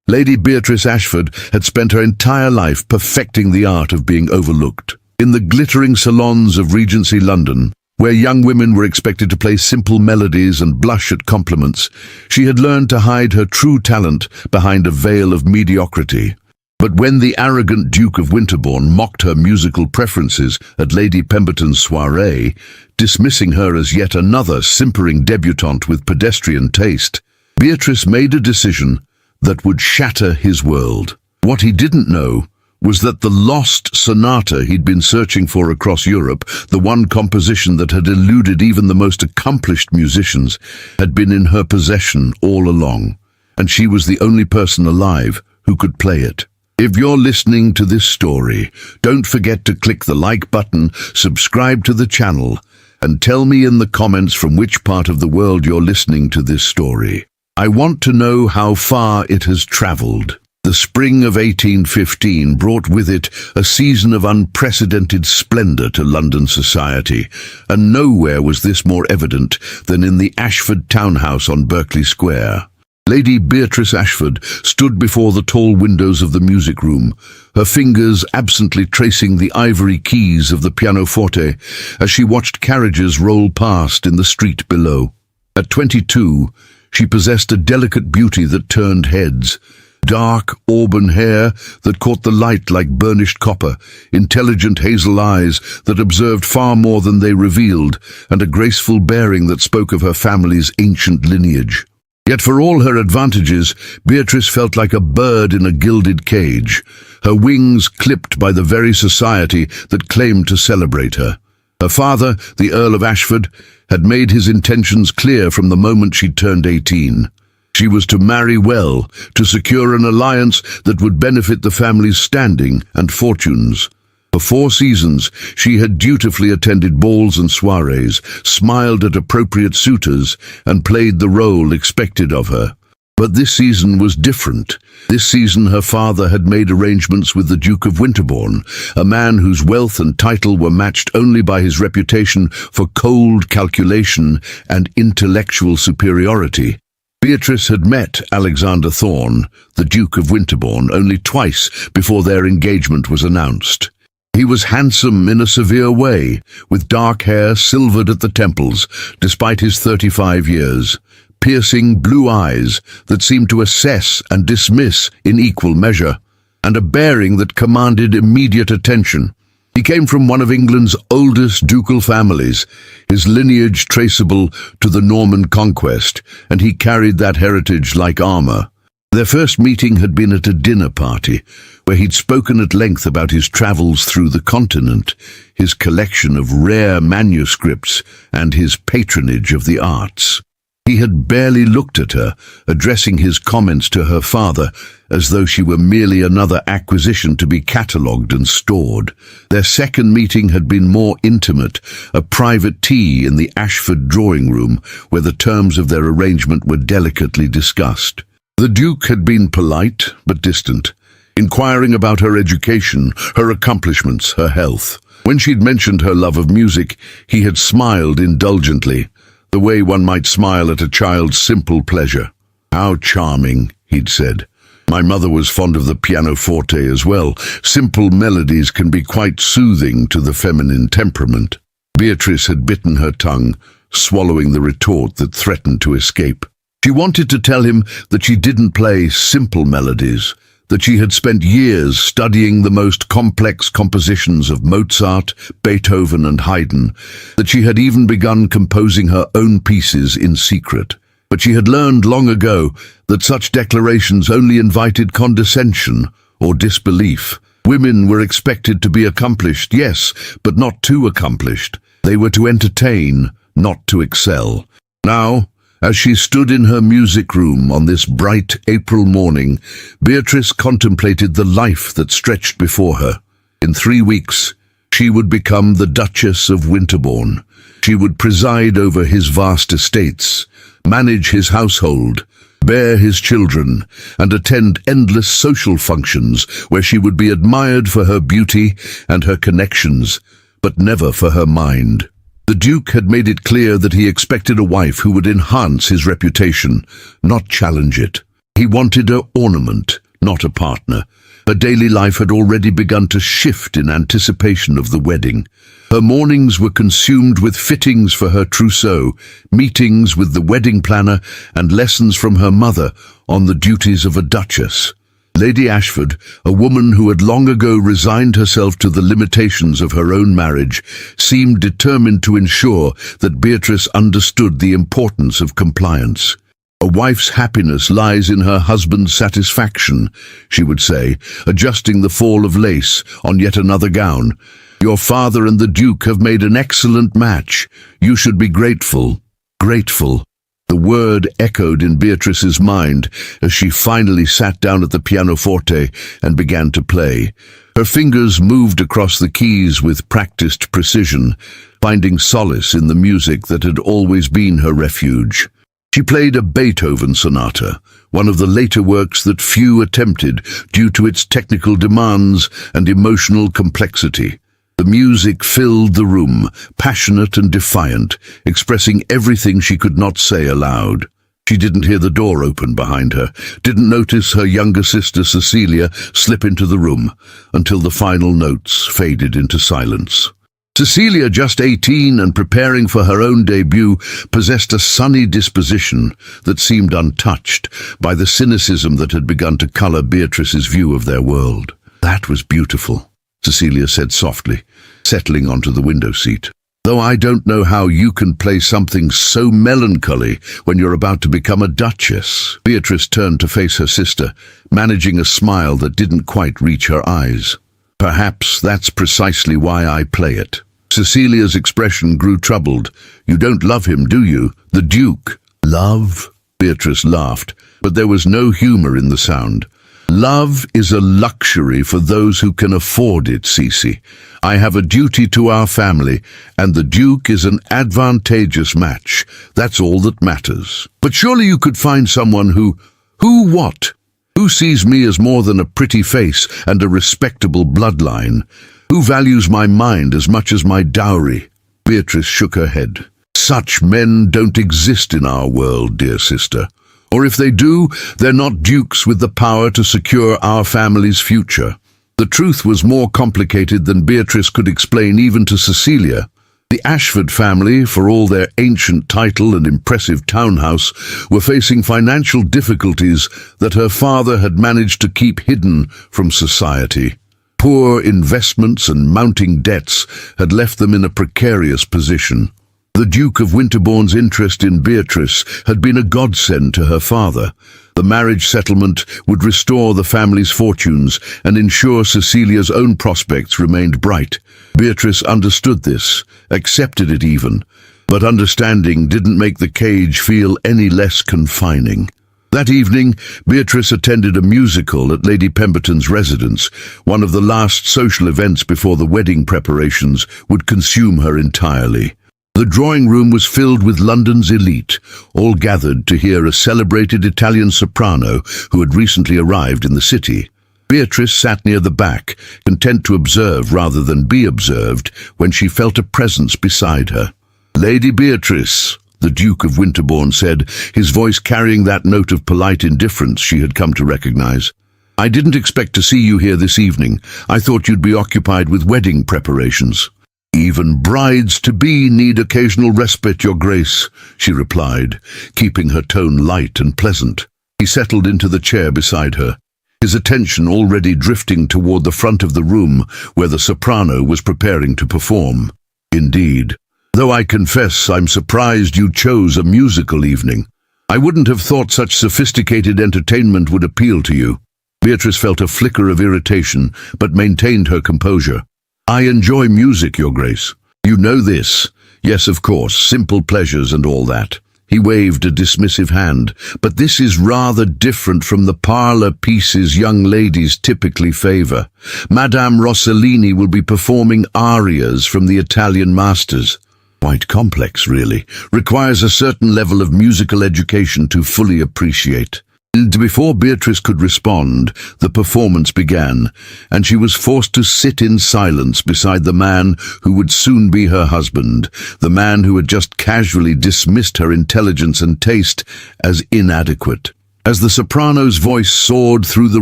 Lady Beatrice Ashford had spent her entire life perfecting the art of being overlooked. In the glittering salons of Regency London, where young women were expected to play simple melodies and blush at compliments, she had learned to hide her true talent behind a veil of mediocrity. But when the arrogant Duke of Winterbourne mocked her musical preferences at Lady Pemberton's soirée, dismissing her as yet another simpering debutante with pedestrian taste, Beatrice made a decision that would shatter his world. What he didn't know was that the lost sonata he'd been searching for across Europe, the one composition that had eluded even the most accomplished musicians, had been in her possession all along, and she was the only person alive who could play it. If you're listening to this story, don't forget to click the like button, subscribe to the channel, and tell me in the comments from which part of the world you're listening to this story. I want to know how far it has traveled. The spring of 1815 brought with it a season of unprecedented splendor to London society, and nowhere was this more evident than in the Ashford townhouse on Berkeley Square. Lady Beatrice Ashford stood before the tall windows of the music room, her fingers absently tracing the ivory keys of the pianoforte as she watched carriages roll past in the street below. At 22, she possessed a delicate beauty that turned heads. Dark, auburn hair that caught the light like burnished copper, intelligent hazel eyes that observed far more than they revealed, and a graceful bearing that spoke of her family's ancient lineage. Yet for all her advantages, Beatrice felt like a bird in a gilded cage, her wings clipped by the very society that claimed to celebrate her. Her father, the Earl of Ashford, had made his intentions clear from the moment she turned 18. She was to marry well, to secure an alliance that would benefit the family's standing and fortunes. For 4 seasons, she had dutifully attended balls and soirees, smiled at appropriate suitors, and played the role expected of her. But this season was different. This season her father had made arrangements with the Duke of Winterbourne, a man whose wealth and title were matched only by his reputation for cold calculation and intellectual superiority. Beatrice had met Alexander Thorne, the Duke of Winterbourne, only twice before their engagement was announced. He was handsome in a severe way, with dark hair silvered at the temples, despite his 35 years, piercing blue eyes that seemed to assess and dismiss in equal measure, and a bearing that commanded immediate attention. He came from one of England's oldest ducal families, his lineage traceable to the Norman conquest, and he carried that heritage like armor. Their first meeting had been at a dinner party, where he'd spoken at length about his travels through the continent, his collection of rare manuscripts, and his patronage of the arts. He had barely looked at her, addressing his comments to her father as though she were merely another acquisition to be catalogued and stored. Their second meeting had been more intimate, a private tea in the Ashford drawing room where the terms of their arrangement were delicately discussed. The Duke had been polite but distant, inquiring about her education, her accomplishments, her health. When she'd mentioned her love of music, he had smiled indulgently, the way one might smile at a child's simple pleasure. "How charming," he'd said. "My mother was fond of the pianoforte as well. Simple melodies can be quite soothing to the feminine temperament." Beatrice had bitten her tongue, swallowing the retort that threatened to escape. She wanted to tell him that she didn't play simple melodies, that she had spent years studying the most complex compositions of Mozart, Beethoven, and Haydn, that she had even begun composing her own pieces in secret. But she had learned long ago that such declarations only invited condescension or disbelief. Women were expected to be accomplished, yes, but not too accomplished. They were to entertain, not to excel. Now, as she stood in her music room on this bright April morning, Beatrice contemplated the life that stretched before her. In 3 weeks, she would become the Duchess of Winterbourne. She would preside over his vast estates, manage his household, bear his children, and attend endless social functions where she would be admired for her beauty and her connections, but never for her mind. The Duke had made it clear that he expected a wife who would enhance his reputation, not challenge it. He He wanted an ornament, not a partner. Her daily life had already begun to shift in anticipation of the wedding. Her mornings were consumed with fittings for her trousseau, meetings with the wedding planner, and lessons from her mother on the duties of a duchess. Lady Ashford, a woman who had long ago resigned herself to the limitations of her own marriage, seemed determined to ensure that Beatrice understood the importance of compliance. A wife's happiness lies in her husband's satisfaction, she would say, adjusting the fall of lace on yet another gown. Your father and the Duke have made an excellent match. You should be grateful. Grateful. The word echoed in Beatrice's mind as she finally sat down at the pianoforte and began to play. Her fingers moved across the keys with practiced precision, finding solace in the music that had always been her refuge. She played a Beethoven sonata, one of the later works that few attempted due to its technical demands and emotional complexity. The music filled the room, passionate and defiant, expressing everything she could not say aloud. She didn't hear the door open behind her, didn't notice her younger sister Cecilia slip into the room, until the final notes faded into silence. Cecilia, just 18 and preparing for her own debut, possessed a sunny disposition that seemed untouched by the cynicism that had begun to colour Beatrice's view of their world. That was beautiful, Cecilia said softly, settling onto the window seat. Though I don't know how you can play something so melancholy when you're about to become a duchess. Beatrice turned to face her sister, managing a smile that didn't quite reach her eyes. Perhaps that's precisely why I play it. Cecilia's expression grew troubled. You don't love him, do you? The Duke. Love? Beatrice laughed, but there was no humour in the sound. Love is a luxury for those who can afford it, Cece. I have a duty to our family, and the Duke is an advantageous match. That's all that matters. But surely you could find someone who what? Who sees me as more than a pretty face and a respectable bloodline? Who values my mind as much as my dowry? Beatrice shook her head. Such men don't exist in our world, dear sister. Or if they do, they're not dukes with the power to secure our family's future. The truth was more complicated than Beatrice could explain even to Cecilia. The Ashford family, for all their ancient title and impressive townhouse, were facing financial difficulties that her father had managed to keep hidden from society. Poor investments and mounting debts had left them in a precarious position. The Duke of Winterbourne's interest in Beatrice had been a godsend to her father. The marriage settlement would restore the family's fortunes and ensure Cecilia's own prospects remained bright. Beatrice understood this, accepted it even, but understanding didn't make the cage feel any less confining. That evening, Beatrice attended a musical at Lady Pemberton's residence, one of the last social events before the wedding preparations would consume her entirely. The drawing room was filled with London's elite, all gathered to hear a celebrated Italian soprano who had recently arrived in the city. Beatrice sat near the back, content to observe rather than be observed, when she felt a presence beside her. Lady Beatrice, the Duke of Winterbourne said, his voice carrying that note of polite indifference she had come to recognize. I didn't expect to see you here this evening. I thought you'd be occupied with wedding preparations. Even brides-to-be need occasional respite, Your Grace, she replied, keeping her tone light and pleasant. He settled into the chair beside her, his attention already drifting toward the front of the room where the soprano was preparing to perform. Indeed, though I confess I'm surprised you chose a musical evening. I wouldn't have thought such sophisticated entertainment would appeal to you. Beatrice felt a flicker of irritation, but maintained her composure. I enjoy music, Your Grace. You know this. Yes, of course, simple pleasures and all that. He waved a dismissive hand. But this is rather different from the parlour pieces young ladies typically favour. Madame Rossellini will be performing arias from the Italian masters. Quite complex, really. Requires a certain level of musical education to fully appreciate. And before Beatrice could respond, the performance began, and she was forced to sit in silence beside the man who would soon be her husband, the man who had just casually dismissed her intelligence and taste as inadequate. As the soprano's voice soared through the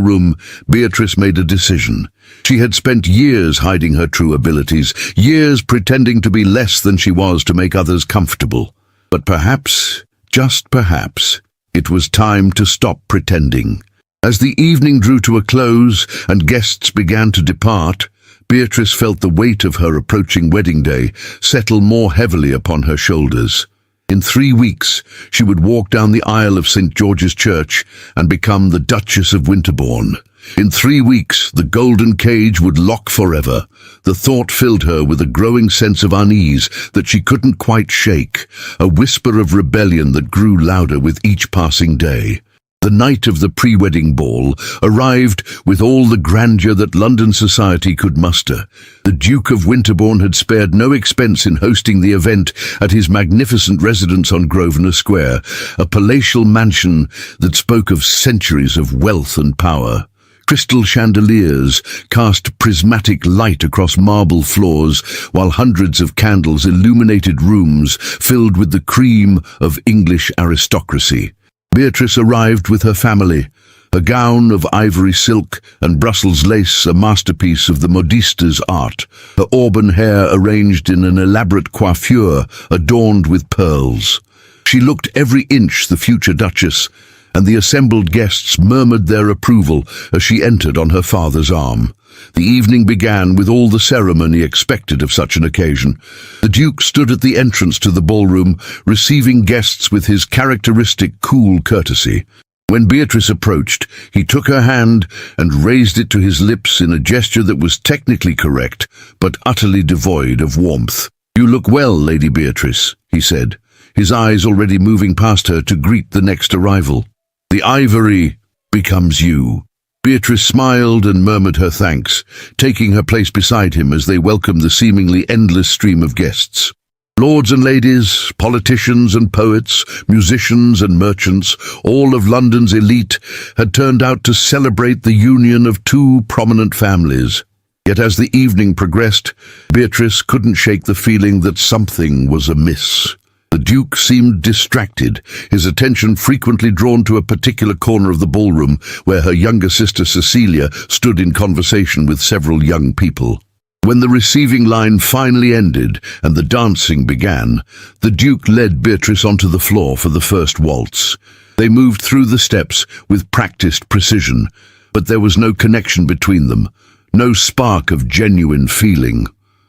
room, Beatrice made a decision. She had spent years hiding her true abilities, years pretending to be less than she was to make others comfortable. But perhaps, just perhaps, it was time to stop pretending. As the evening drew to a close and guests began to depart, Beatrice felt the weight of her approaching wedding day settle more heavily upon her shoulders. In 3 weeks, she would walk down the aisle of St. George's Church and become the Duchess of Winterbourne. In 3 weeks, the golden cage would lock forever. The thought filled her with a growing sense of unease that she couldn't quite shake, a whisper of rebellion that grew louder with each passing day. The night of the pre-wedding ball arrived with all the grandeur that London society could muster. The Duke of Winterbourne had spared no expense in hosting the event at his magnificent residence on Grosvenor Square, a palatial mansion that spoke of centuries of wealth and power. Crystal chandeliers cast prismatic light across marble floors, while hundreds of candles illuminated rooms filled with the cream of English aristocracy. Beatrice arrived with her family, a gown of ivory silk and Brussels lace, a masterpiece of the modiste's art, her auburn hair arranged in an elaborate coiffure adorned with pearls. She looked every inch the future duchess, and the assembled guests murmured their approval as she entered on her father's arm. The evening began with all the ceremony expected of such an occasion. The Duke stood at the entrance to the ballroom, receiving guests with his characteristic cool courtesy. When Beatrice approached, he took her hand and raised it to his lips in a gesture that was technically correct, but utterly devoid of warmth. "You look well, Lady Beatrice," he said, his eyes already moving past her to greet the next arrival. "The ivory becomes you." Beatrice smiled and murmured her thanks, taking her place beside him as they welcomed the seemingly endless stream of guests. Lords and ladies, politicians and poets, musicians and merchants, all of London's elite had turned out to celebrate the union of two prominent families. Yet as the evening progressed, Beatrice couldn't shake the feeling that something was amiss. The Duke seemed distracted, his attention frequently drawn to a particular corner of the ballroom where her younger sister Cecilia stood in conversation with several young people. When the receiving line finally ended and the dancing began, the Duke led Beatrice onto the floor for the first waltz. They moved through the steps with practiced precision, but there was no connection between them, no spark of genuine feeling.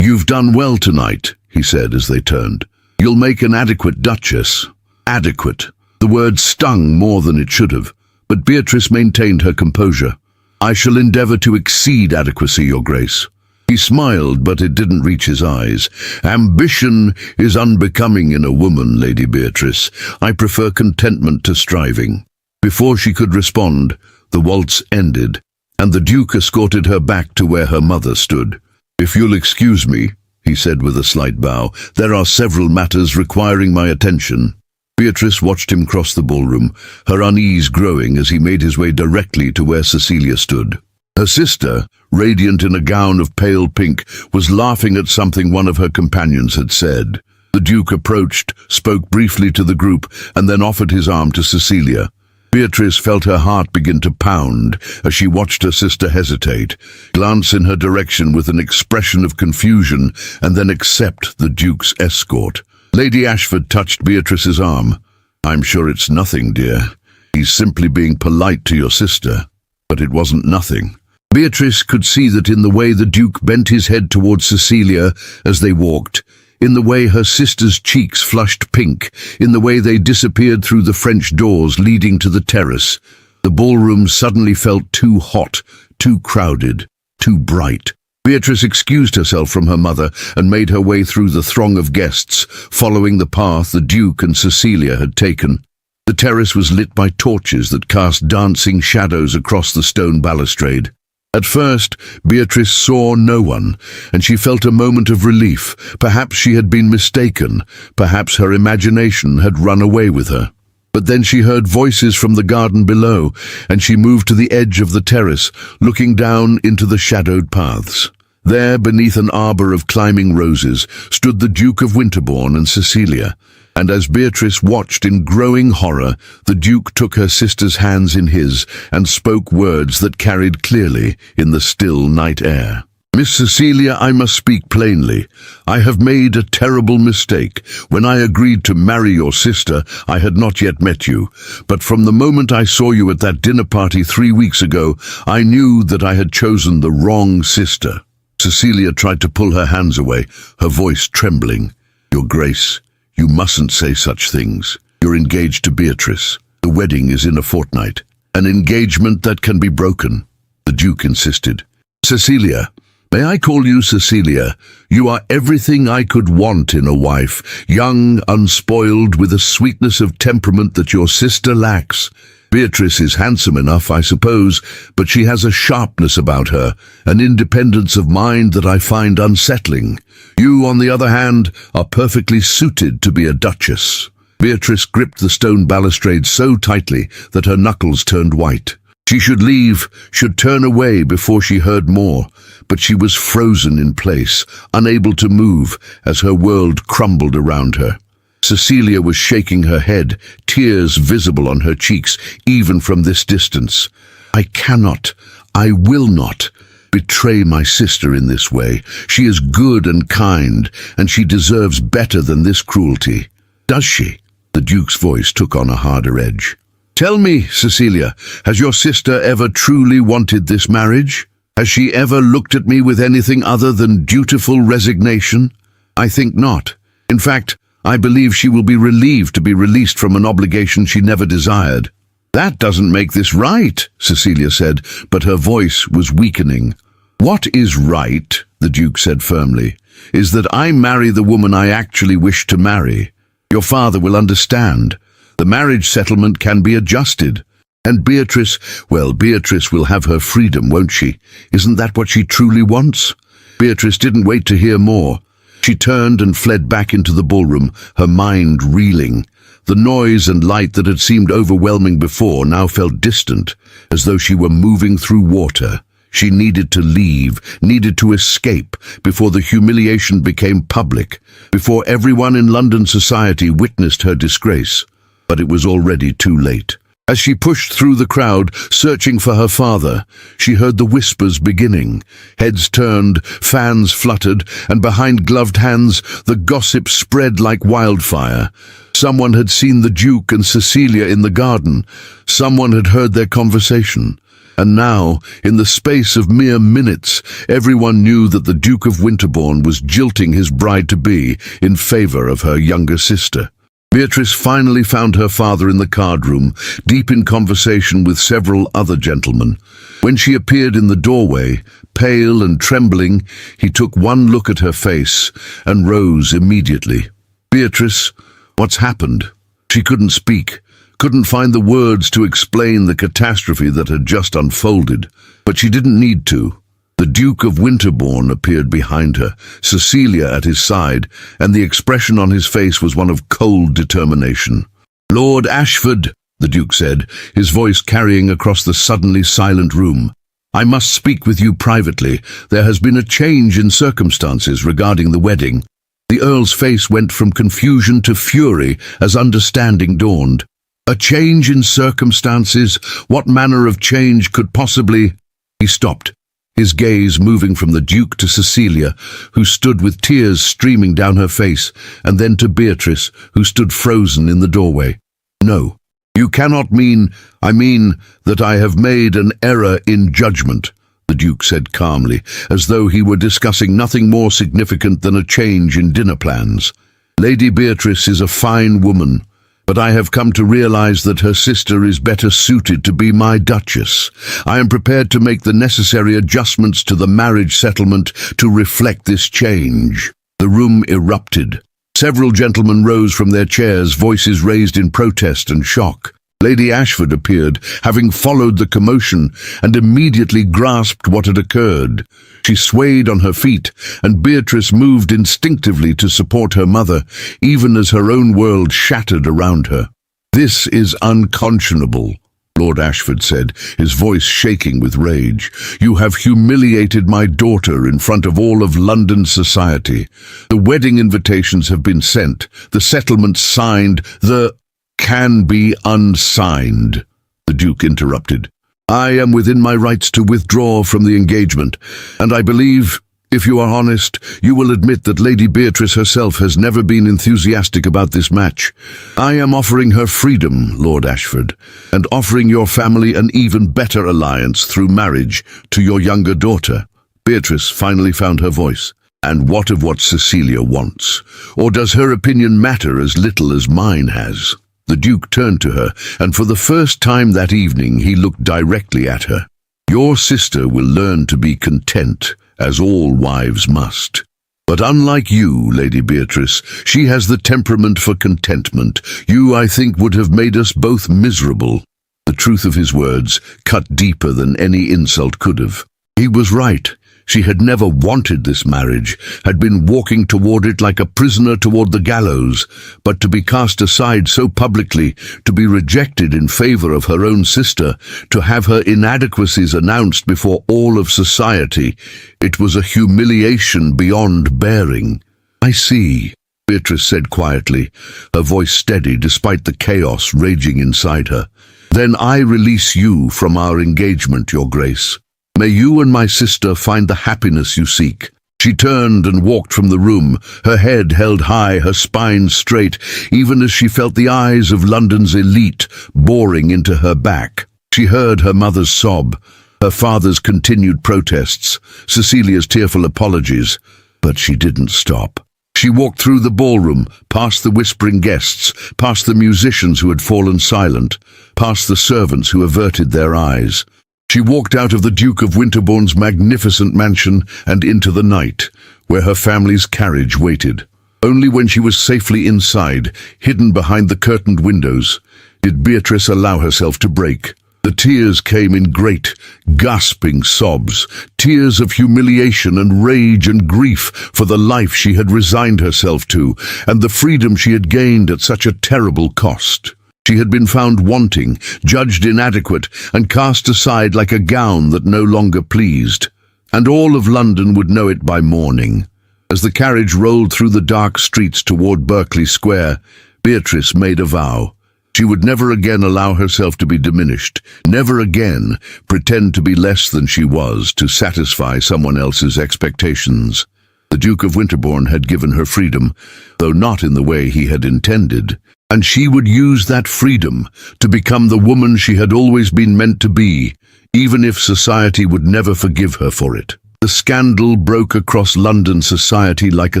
"You've done well tonight," he said as they turned. "You'll make an adequate duchess." Adequate. The word stung more than it should have, but Beatrice maintained her composure. "I shall endeavour to exceed adequacy, Your Grace." He smiled, but it didn't reach his eyes. "Ambition is unbecoming in a woman, Lady Beatrice. I prefer contentment to striving." Before she could respond, the waltz ended, and the Duke escorted her back to where her mother stood. "If you'll excuse me," he said with a slight bow, "there are several matters requiring my attention." Beatrice watched him cross the ballroom, her unease growing as he made his way directly to where Cecilia stood. Her sister, radiant in a gown of pale pink, was laughing at something one of her companions had said. The Duke approached, spoke briefly to the group, and then offered his arm to Cecilia. Beatrice felt her heart begin to pound as she watched her sister hesitate, glance in her direction with an expression of confusion, and then accept the Duke's escort. Lady Ashford touched Beatrice's arm. "I'm sure it's nothing, dear. He's simply being polite to your sister." But it wasn't nothing. Beatrice could see that in the way the Duke bent his head towards Cecilia as they walked, in the way her sister's cheeks flushed pink, in the way they disappeared through the French doors leading to the terrace, the ballroom suddenly felt too hot, too crowded, too bright. Beatrice excused herself from her mother and made her way through the throng of guests, following the path the Duke and Cecilia had taken. The terrace was lit by torches that cast dancing shadows across the stone balustrade. At first, Beatrice saw no one, and she felt a moment of relief. Perhaps she had been mistaken. Perhaps her imagination had run away with her. But then she heard voices from the garden below, and she moved to the edge of the terrace, looking down into the shadowed paths. There, beneath an arbour of climbing roses, stood the Duke of Winterbourne and Cecilia. and as Beatrice watched in growing horror, the Duke took her sister's hands in his and spoke words that carried clearly in the still night air. "Miss Cecilia, I must speak plainly. I have made a terrible mistake. When I agreed to marry your sister, I had not yet met you. But from the moment I saw you at that dinner party 3 weeks ago, I knew that I had chosen the wrong sister." Cecilia tried to pull her hands away, her voice trembling. "Your Grace, you mustn't say such things. You're engaged to Beatrice. The wedding is in a fortnight. An engagement that can be broken," the Duke insisted. "Cecilia, may I call you Cecilia? You are everything I could want in a wife, young, unspoiled, with a sweetness of temperament that your sister lacks. Beatrice is handsome enough, I suppose, but she has a sharpness about her, an independence of mind that I find unsettling. You, on the other hand, are perfectly suited to be a duchess." Beatrice gripped the stone balustrade so tightly that her knuckles turned white. She should leave, should turn away before she heard more, but she was frozen in place, unable to move as her world crumbled around her. Cecilia was shaking her head, tears visible on her cheeks, even from this distance. "I cannot, I will not betray my sister in this way. She is good and kind, and she deserves better than this cruelty." "Does she?" The Duke's voice took on a harder edge. "Tell me, Cecilia, has your sister ever truly wanted this marriage? Has she ever looked at me with anything other than dutiful resignation? I think not. In fact, I believe she will be relieved to be released from an obligation she never desired." "That doesn't make this right," Cecilia said, but her voice was weakening. "What is right," the Duke said firmly, "is that I marry the woman I actually wish to marry. Your father will understand. The marriage settlement can be adjusted. And Beatrice, well, Beatrice will have her freedom, won't she? Isn't that what she truly wants?" Beatrice didn't wait to hear more. She turned and fled back into the ballroom, her mind reeling. The noise and light that had seemed overwhelming before now felt distant, as though she were moving through water. She needed to leave, needed to escape, before the humiliation became public, before everyone in London society witnessed her disgrace. But it was already too late. As she pushed through the crowd, searching for her father, she heard the whispers beginning. Heads turned, fans fluttered, and behind gloved hands, the gossip spread like wildfire. Someone had seen the Duke and Cecilia in the garden. Someone had heard their conversation. And now, in the space of mere minutes, everyone knew that the Duke of Winterbourne was jilting his bride-to-be in favor of her younger sister. Beatrice finally found her father in the card-room, deep in conversation with several other gentlemen. When she appeared in the doorway, pale and trembling, he took one look at her face and rose immediately. "Beatrice, what's happened?" She couldn't speak, couldn't find the words to explain the catastrophe that had just unfolded, but she didn't need to. The Duke of Winterbourne appeared behind her, Cecilia at his side, and the expression on his face was one of cold determination. "Lord Ashford," the Duke said, his voice carrying across the suddenly silent room, "I must speak with you privately. There has been a change in circumstances regarding the wedding." The Earl's face went from confusion to fury as understanding dawned. "A change in circumstances? What manner of change could possibly—" He stopped, his gaze moving from the Duke to Cecilia, who stood with tears streaming down her face, and then to Beatrice, who stood frozen in the doorway. "No, you cannot mean— I mean that I have made an error in judgment," the Duke said calmly, as though he were discussing nothing more significant than a change in dinner plans. "Lady Beatrice is a fine woman, but I have come to realize that her sister is better suited to be my duchess. I am prepared to make the necessary adjustments to the marriage settlement to reflect this change." The room erupted. Several gentlemen rose from their chairs, voices raised in protest and shock. Lady Ashford appeared, having followed the commotion, and immediately grasped what had occurred. She swayed on her feet, and Beatrice moved instinctively to support her mother, even as her own world shattered around her. "This is unconscionable," Lord Ashford said, his voice shaking with rage. "You have humiliated my daughter in front of all of London society. The wedding invitations have been sent, the settlements signed, the can be unsigned." The Duke interrupted. "I am within my rights to withdraw from the engagement, and I believe, if you are honest, you will admit that Lady Beatrice herself has never been enthusiastic about this match. I am offering her freedom, Lord Ashford, and offering your family an even better alliance through marriage to your younger daughter." Beatrice finally found her voice. "And what of what Cecilia wants? Or does her opinion matter as little as mine has?" The Duke turned to her, and for the first time that evening he looked directly at her. "Your sister will learn to be content, as all wives must. But unlike you, Lady Beatrice, she has the temperament for contentment. You, I think, would have made us both miserable." The truth of his words cut deeper than any insult could have. He was right. She had never wanted this marriage, had been walking toward it like a prisoner toward the gallows, but to be cast aside so publicly, to be rejected in favor of her own sister, to have her inadequacies announced before all of society, it was a humiliation beyond bearing. "I see," Beatrice said quietly, her voice steady despite the chaos raging inside her. "Then I release you from our engagement, Your Grace. May you and my sister find the happiness you seek." She turned and walked from the room, her head held high, her spine straight, even as she felt the eyes of London's elite boring into her back. She heard her mother's sob, her father's continued protests, Cecilia's tearful apologies, but she didn't stop. She walked through the ballroom, past the whispering guests, past the musicians who had fallen silent, past the servants who averted their eyes. She walked out of the Duke of Winterbourne's magnificent mansion and into the night, where her family's carriage waited. Only when she was safely inside, hidden behind the curtained windows, did Beatrice allow herself to break. The tears came in great, gasping sobs, tears of humiliation and rage and grief for the life she had resigned herself to, and the freedom she had gained at such a terrible cost. She had been found wanting, judged inadequate, and cast aside like a gown that no longer pleased. And all of London would know it by morning. As the carriage rolled through the dark streets toward Berkeley Square, Beatrice made a vow. She would never again allow herself to be diminished, never again pretend to be less than she was to satisfy someone else's expectations. The Duke of Winterbourne had given her freedom, though not in the way he had intended. And she would use that freedom to become the woman she had always been meant to be, even if society would never forgive her for it. The scandal broke across London society like a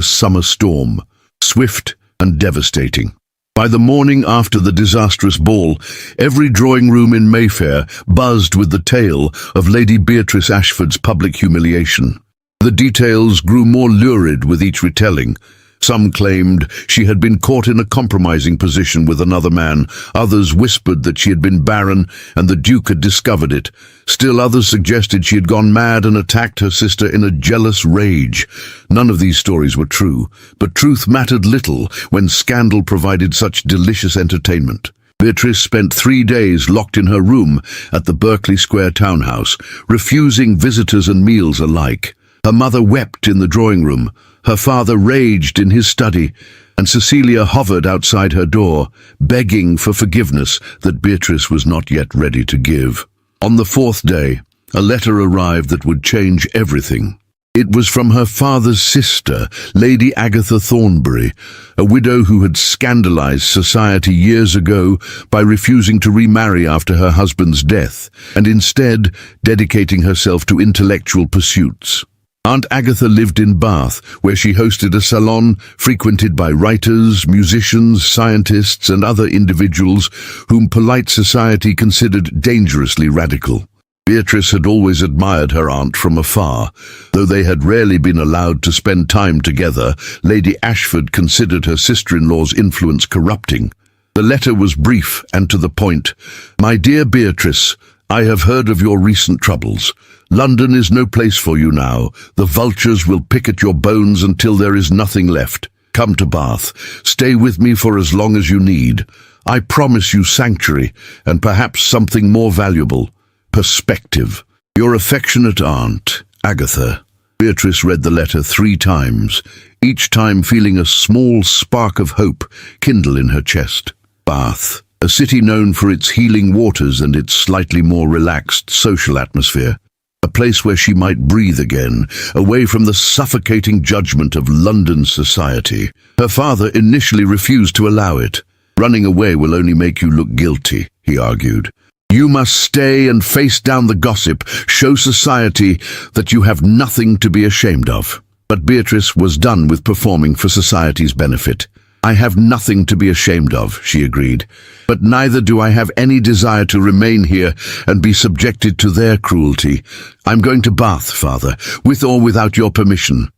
summer storm, swift and devastating. By the morning after the disastrous ball, every drawing room in Mayfair buzzed with the tale of Lady Beatrice Ashford's public humiliation. The details grew more lurid with each retelling. Some claimed she had been caught in a compromising position with another man. Others whispered that she had been barren and the Duke had discovered it. Still others suggested she had gone mad and attacked her sister in a jealous rage. None of these stories were true, but truth mattered little when scandal provided such delicious entertainment. Beatrice spent 3 days locked in her room at the Berkeley Square townhouse, refusing visitors and meals alike. Her mother wept in the drawing room, her father raged in his study, and Cecilia hovered outside her door, begging for forgiveness that Beatrice was not yet ready to give. On the 4th day, a letter arrived that would change everything. It was from her father's sister, Lady Agatha Thornbury, a widow who had scandalized society years ago by refusing to remarry after her husband's death, and instead dedicating herself to intellectual pursuits. Aunt Agatha lived in Bath, where she hosted a salon frequented by writers, musicians, scientists, and other individuals whom polite society considered dangerously radical. Beatrice had always admired her aunt from afar. Though they had rarely been allowed to spend time together, Lady Ashford considered her sister-in-law's influence corrupting. The letter was brief and to the point. "My dear Beatrice, I have heard of your recent troubles. London is no place for you now. The vultures will pick at your bones until there is nothing left. Come to Bath. Stay with me for as long as you need. I promise you sanctuary, and perhaps something more valuable, perspective. Your affectionate aunt, Agatha. Beatrice read the letter 3 times, each time feeling a small spark of hope kindle in her chest. Bath, a city known for its healing waters and its slightly more relaxed social atmosphere. A place where she might breathe again, away from the suffocating judgment of London society. Her father initially refused to allow it. Running away will only make you look guilty, he argued. You must stay and face down the gossip, show society that you have nothing to be ashamed of. But Beatrice was done with performing for society's benefit. I have nothing to be ashamed of, she agreed, but neither do I have any desire to remain here and be subjected to their cruelty. I'm going to Bath, father, with or without your permission.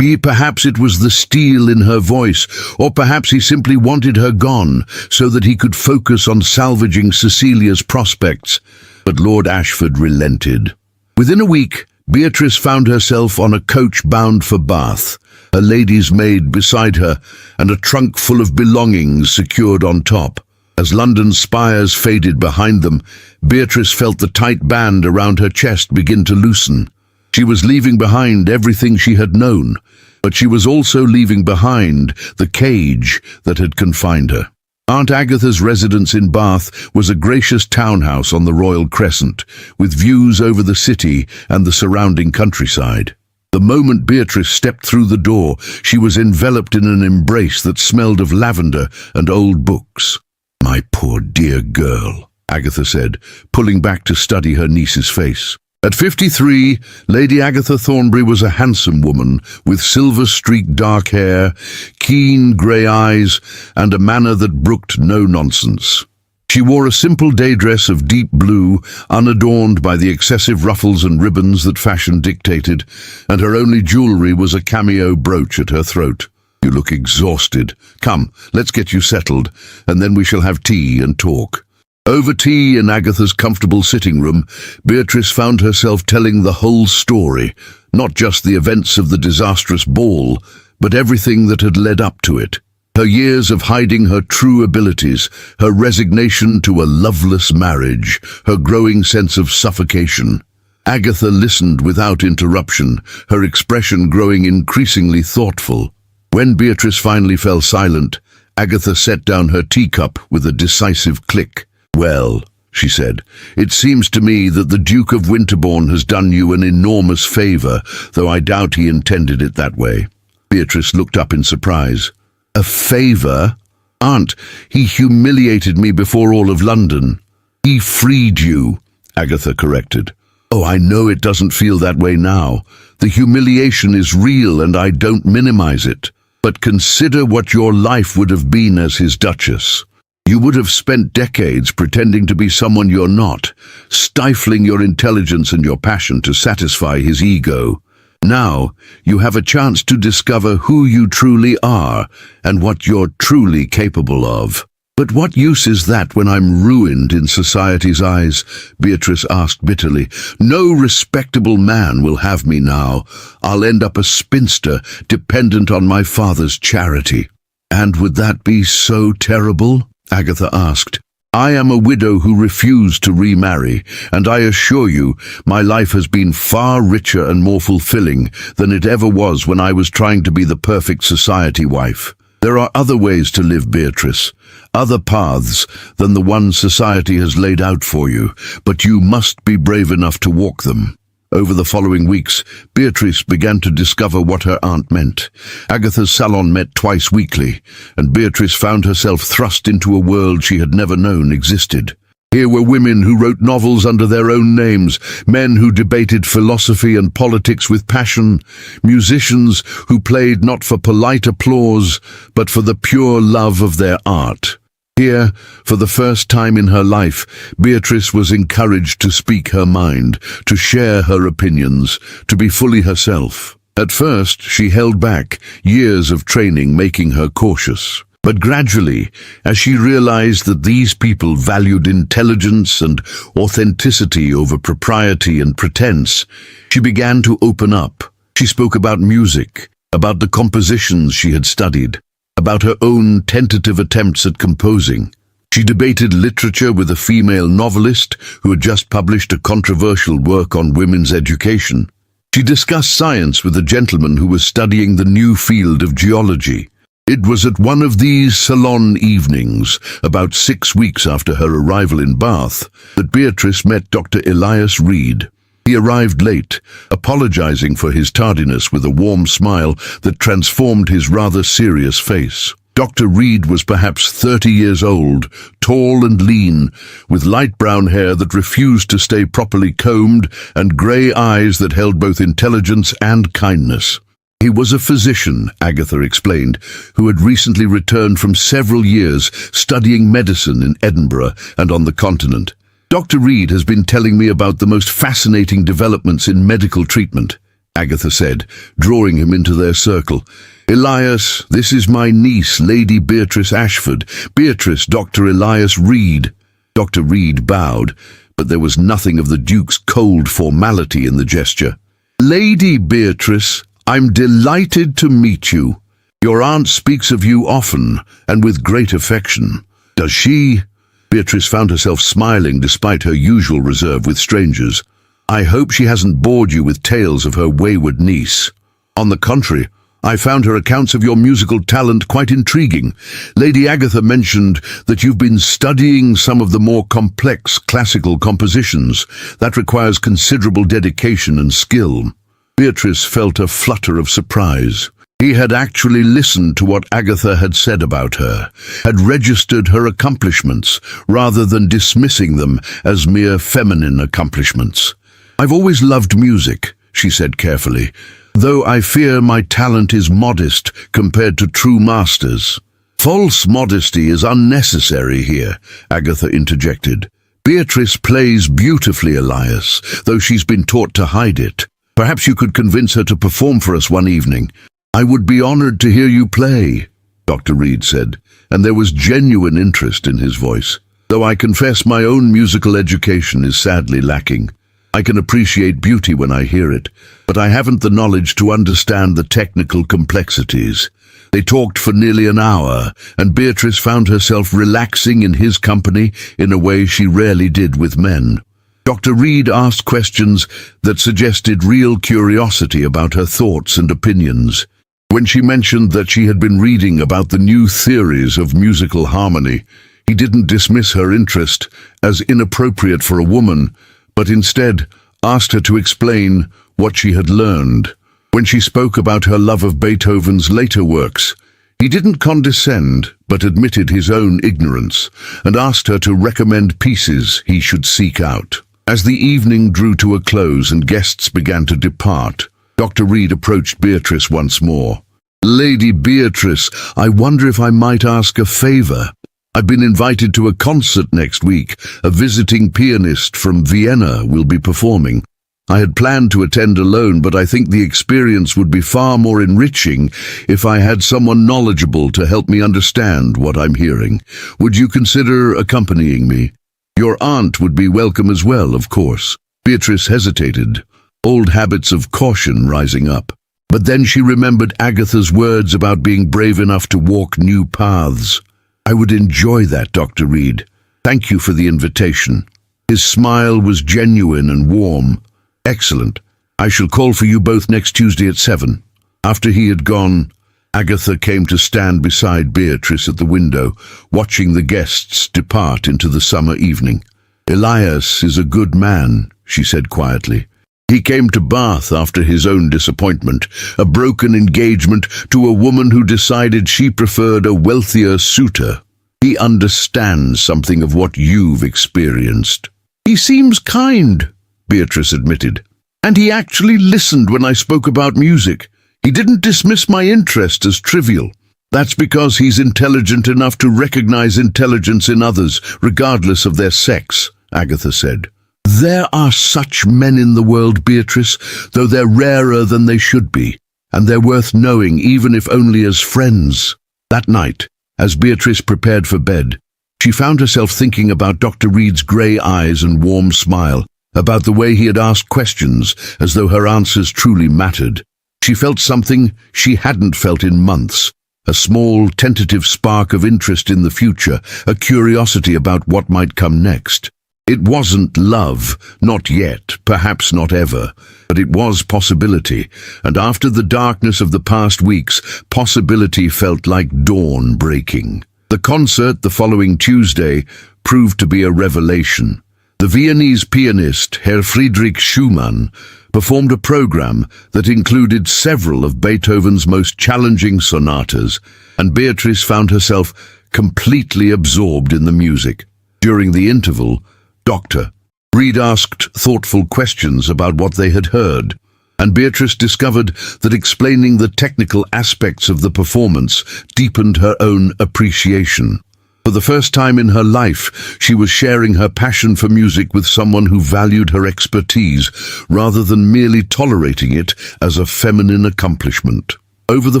Perhaps it was the steel in her voice, or perhaps he simply wanted her gone so that he could focus on salvaging Cecilia's prospects. But Lord Ashford relented. Within a week, Beatrice found herself on a coach bound for Bath, a lady's maid beside her, and a trunk full of belongings secured on top. As London's spires faded behind them, Beatrice felt the tight band around her chest begin to loosen. She was leaving behind everything she had known, but she was also leaving behind the cage that had confined her. Aunt Agatha's residence in Bath was a gracious townhouse on the Royal Crescent, with views over the city and the surrounding countryside. The moment Beatrice stepped through the door, she was enveloped in an embrace that smelled of lavender and old books. "My poor dear girl," Agatha said, pulling back to study her niece's face. At 53, Lady Agatha Thornbury was a handsome woman with silver-streaked dark hair, keen grey eyes, and a manner that brooked no nonsense. She wore a simple day dress of deep blue, unadorned by the excessive ruffles and ribbons that fashion dictated, and her only jewellery was a cameo brooch at her throat. "You look exhausted. Come, let's get you settled, and then we shall have tea and talk." Over tea in Agatha's comfortable sitting room, Beatrice found herself telling the whole story, not just the events of the disastrous ball, but everything that had led up to it. Her years of hiding her true abilities, her resignation to a loveless marriage, her growing sense of suffocation. Agatha listened without interruption, her expression growing increasingly thoughtful. When Beatrice finally fell silent, Agatha set down her teacup with a decisive click. "Well," she said, "it seems to me that the Duke of Winterbourne has done you an enormous favour, though I doubt he intended it that way." Beatrice looked up in surprise. "A favour? Aunt, he humiliated me before all of London." "He freed you," Agatha corrected. "Oh, I know it doesn't feel that way now. The humiliation is real and I don't minimize it. But consider what your life would have been as his Duchess. You would have spent decades pretending to be someone you're not, stifling your intelligence and your passion to satisfy his ego. Now, you have a chance to discover who you truly are and what you're truly capable of." "But what use is that when I'm ruined in society's eyes?" Beatrice asked bitterly. "No respectable man will have me now. I'll end up a spinster, dependent on my father's charity." "And would that be so terrible?" Agatha asked. "I am a widow who refused to remarry, and I assure you, my life has been far richer and more fulfilling than it ever was when I was trying to be the perfect society wife. There are other ways to live, Beatrice, other paths than the one society has laid out for you, but you must be brave enough to walk them." Over the following weeks, Beatrice began to discover what her aunt meant. Agatha's salon met twice weekly, and Beatrice found herself thrust into a world she had never known existed. Here were women who wrote novels under their own names, men who debated philosophy and politics with passion, musicians who played not for polite applause, but for the pure love of their art. Here, for the first time in her life, Beatrice was encouraged to speak her mind, to share her opinions, to be fully herself. At first, she held back, years of training making her cautious. But gradually, as she realized that these people valued intelligence and authenticity over propriety and pretense, she began to open up. She spoke about music, about the compositions she had studied, about her own tentative attempts at composing. She debated literature with a female novelist who had just published a controversial work on women's education. She discussed science with a gentleman who was studying the new field of geology. It was at one of these salon evenings, about 6 weeks after her arrival in Bath, that Beatrice met Dr. Elias Reed. He arrived late, apologizing for his tardiness with a warm smile that transformed his rather serious face. Dr. Reed was perhaps 30 years old, tall and lean, with light brown hair that refused to stay properly combed and grey eyes that held both intelligence and kindness. He was a physician, Agatha explained, who had recently returned from several years studying medicine in Edinburgh and on the continent. Dr. Reed has been telling me about the most fascinating developments in medical treatment, Agatha said, drawing him into their circle. Elias, this is my niece, Lady Beatrice Ashford. Beatrice, Dr. Elias Reed. Dr. Reed bowed, but there was nothing of the Duke's cold formality in the gesture. Lady Beatrice, I'm delighted to meet you. Your aunt speaks of you often, and with great affection. Does she? Beatrice found herself smiling despite her usual reserve with strangers. I hope she hasn't bored you with tales of her wayward niece. On the contrary, I found her accounts of your musical talent quite intriguing. Lady Agatha mentioned that you've been studying some of the more complex classical compositions. That requires considerable dedication and skill. Beatrice felt a flutter of surprise. He had actually listened to what Agatha had said about her, had registered her accomplishments, rather than dismissing them as mere feminine accomplishments. I've always loved music, she said carefully, though I fear my talent is modest compared to true masters. False modesty is unnecessary here, Agatha interjected. Beatrice plays beautifully, Elias, though she's been taught to hide it. Perhaps you could convince her to perform for us one evening. I would be honored to hear you play, Dr. Reed said, and there was genuine interest in his voice. Though I confess my own musical education is sadly lacking. I can appreciate beauty when I hear it, but I haven't the knowledge to understand the technical complexities. They talked for nearly an hour, and Beatrice found herself relaxing in his company in a way she rarely did with men. Dr. Reed asked questions that suggested real curiosity about her thoughts and opinions. When she mentioned that she had been reading about the new theories of musical harmony, he didn't dismiss her interest as inappropriate for a woman, but instead asked her to explain what she had learned. When she spoke about her love of Beethoven's later works, he didn't condescend, but admitted his own ignorance, and asked her to recommend pieces he should seek out. As the evening drew to a close and guests began to depart, Dr. Reed approached Beatrice once more. Lady Beatrice, I wonder if I might ask a favor. I've been invited to a concert next week. A visiting pianist from Vienna will be performing. I had planned to attend alone, but I think the experience would be far more enriching if I had someone knowledgeable to help me understand what I'm hearing. Would you consider accompanying me? Your aunt would be welcome as well, of course. Beatrice hesitated, old habits of caution rising up. But then she remembered Agatha's words about being brave enough to walk new paths. I would enjoy that, Dr. Reed. Thank you for the invitation. His smile was genuine and warm. Excellent. I shall call for you both next Tuesday at 7. After he had gone, Agatha came to stand beside Beatrice at the window, watching the guests depart into the summer evening. Elias is a good man, she said quietly. He came to Bath after his own disappointment, a broken engagement to a woman who decided she preferred a wealthier suitor. He understands something of what you've experienced. He seems kind, Beatrice admitted. And he actually listened when I spoke about music. He didn't dismiss my interest as trivial. That's because he's intelligent enough to recognize intelligence in others, regardless of their sex, Agatha said. There are such men in the world, Beatrice, though they're rarer than they should be, and they're worth knowing even if only as friends. That night, as Beatrice prepared for bed, she found herself thinking about Dr. Reed's grey eyes and warm smile, about the way he had asked questions as though her answers truly mattered. She felt something she hadn't felt in months, a small, tentative spark of interest in the future, a curiosity about what might come next. It wasn't love, not yet, perhaps not ever, but it was possibility, and after the darkness of the past weeks, possibility felt like dawn breaking. The concert the following Tuesday proved to be a revelation. The Viennese pianist Herr Friedrich Schumann performed a program that included several of Beethoven's most challenging sonatas, and Beatrice found herself completely absorbed in the music. During the interval, Dr. Reed asked thoughtful questions about what they had heard, and Beatrice discovered that explaining the technical aspects of the performance deepened her own appreciation. For the first time in her life, she was sharing her passion for music with someone who valued her expertise rather than merely tolerating it as a feminine accomplishment. Over the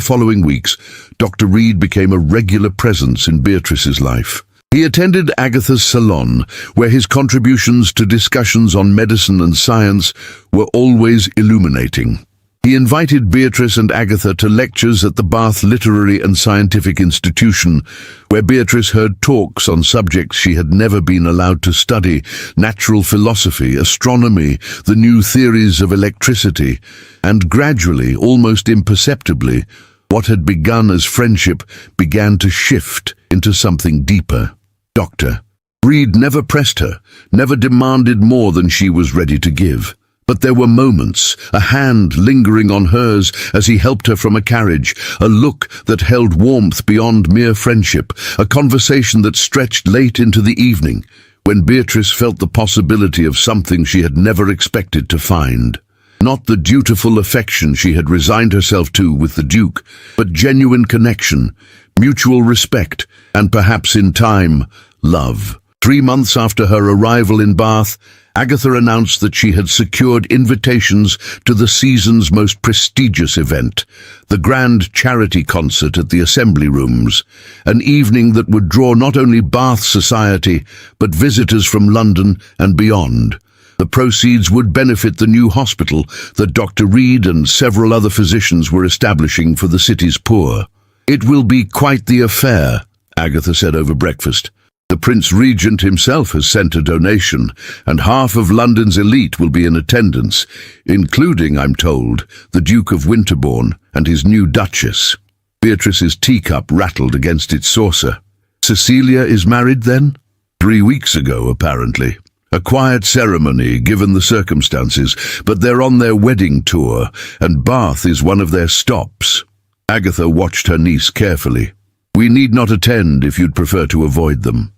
following weeks, Dr. Reed became a regular presence in Beatrice's life. He attended Agatha's salon, where his contributions to discussions on medicine and science were always illuminating. He invited Beatrice and Agatha to lectures at the Bath Literary and Scientific Institution, where Beatrice heard talks on subjects she had never been allowed to study: natural philosophy, astronomy, the new theories of electricity, and gradually, almost imperceptibly, what had begun as friendship began to shift into something deeper. Dr. Reed never pressed her, never demanded more than she was ready to give. But there were moments, a hand lingering on hers as he helped her from a carriage, a look that held warmth beyond mere friendship, a conversation that stretched late into the evening, when Beatrice felt the possibility of something she had never expected to find. Not the dutiful affection she had resigned herself to with the Duke, but genuine connection, mutual respect, and perhaps in time, love. 3 months after her arrival in Bath, Agatha announced that she had secured invitations to the season's most prestigious event, the grand charity concert at the Assembly Rooms, an evening that would draw not only Bath society, but visitors from London and beyond. The proceeds would benefit the new hospital that Dr. Reed and several other physicians were establishing for the city's poor. "It will be quite the affair," Agatha said over breakfast. "The Prince Regent himself has sent a donation, and half of London's elite will be in attendance, including, I'm told, the Duke of Winterbourne and his new Duchess." Beatrice's teacup rattled against its saucer. "Cecilia is married, then?" 3 weeks ago, apparently. A quiet ceremony, given the circumstances, but they're on their wedding tour, and Bath is one of their stops. Agatha watched her niece carefully. "We need not attend if you'd prefer to avoid them."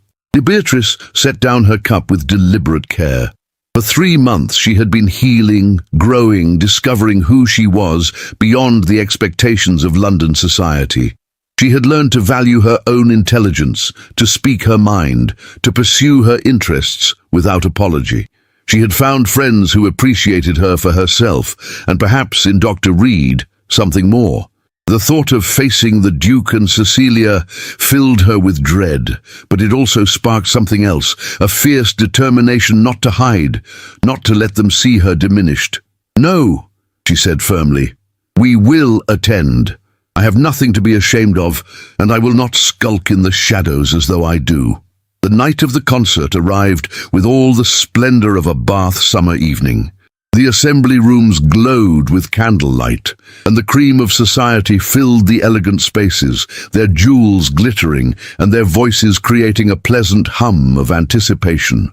Beatrice set down her cup with deliberate care. For 3 months she had been healing, growing, discovering who she was beyond the expectations of London society. She had learned to value her own intelligence, to speak her mind, to pursue her interests without apology. She had found friends who appreciated her for herself, and perhaps in Dr. Reed, something more. The thought of facing the Duke and Cecilia filled her with dread, but it also sparked something else, a fierce determination not to hide, not to let them see her diminished. "No," she said firmly, "we will attend. I have nothing to be ashamed of, and I will not skulk in the shadows as though I do." The night of the concert arrived with all the splendor of a Bath summer evening. The assembly rooms glowed with candlelight, and the cream of society filled the elegant spaces, their jewels glittering and their voices creating a pleasant hum of anticipation.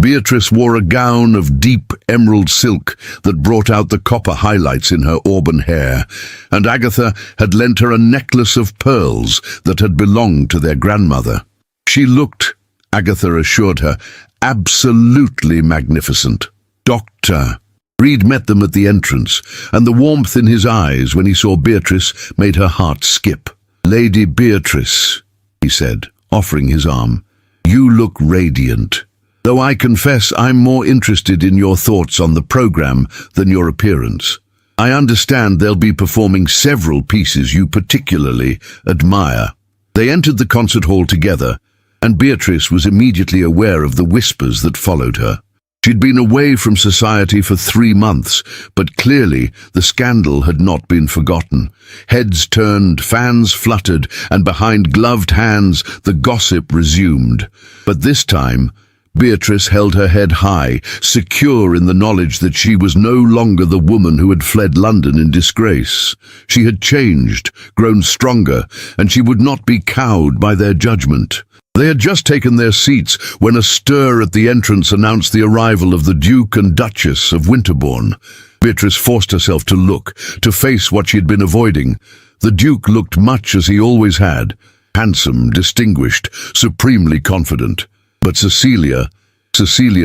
Beatrice wore a gown of deep emerald silk that brought out the copper highlights in her auburn hair, and Agatha had lent her a necklace of pearls that had belonged to their grandmother. She looked, Agatha assured her, absolutely magnificent. Dr. Reed met them at the entrance, and the warmth in his eyes when he saw Beatrice made her heart skip. "Lady Beatrice," he said, offering his arm, "you look radiant. Though I confess I'm more interested in your thoughts on the program than your appearance. I understand they'll be performing several pieces you particularly admire." They entered the concert hall together, and Beatrice was immediately aware of the whispers that followed her. She'd been away from society for 3 months, but clearly the scandal had not been forgotten. Heads turned, fans fluttered, and behind gloved hands the gossip resumed. But this time, Beatrice held her head high, secure in the knowledge that she was no longer the woman who had fled London in disgrace. She had changed, grown stronger, and she would not be cowed by their judgment. They had just taken their seats when a stir at the entrance announced the arrival of the Duke and Duchess of Winterbourne. Beatrice forced herself to look, to face what she had been avoiding. The Duke looked much as he always had, handsome, distinguished, supremely confident. But Cecilia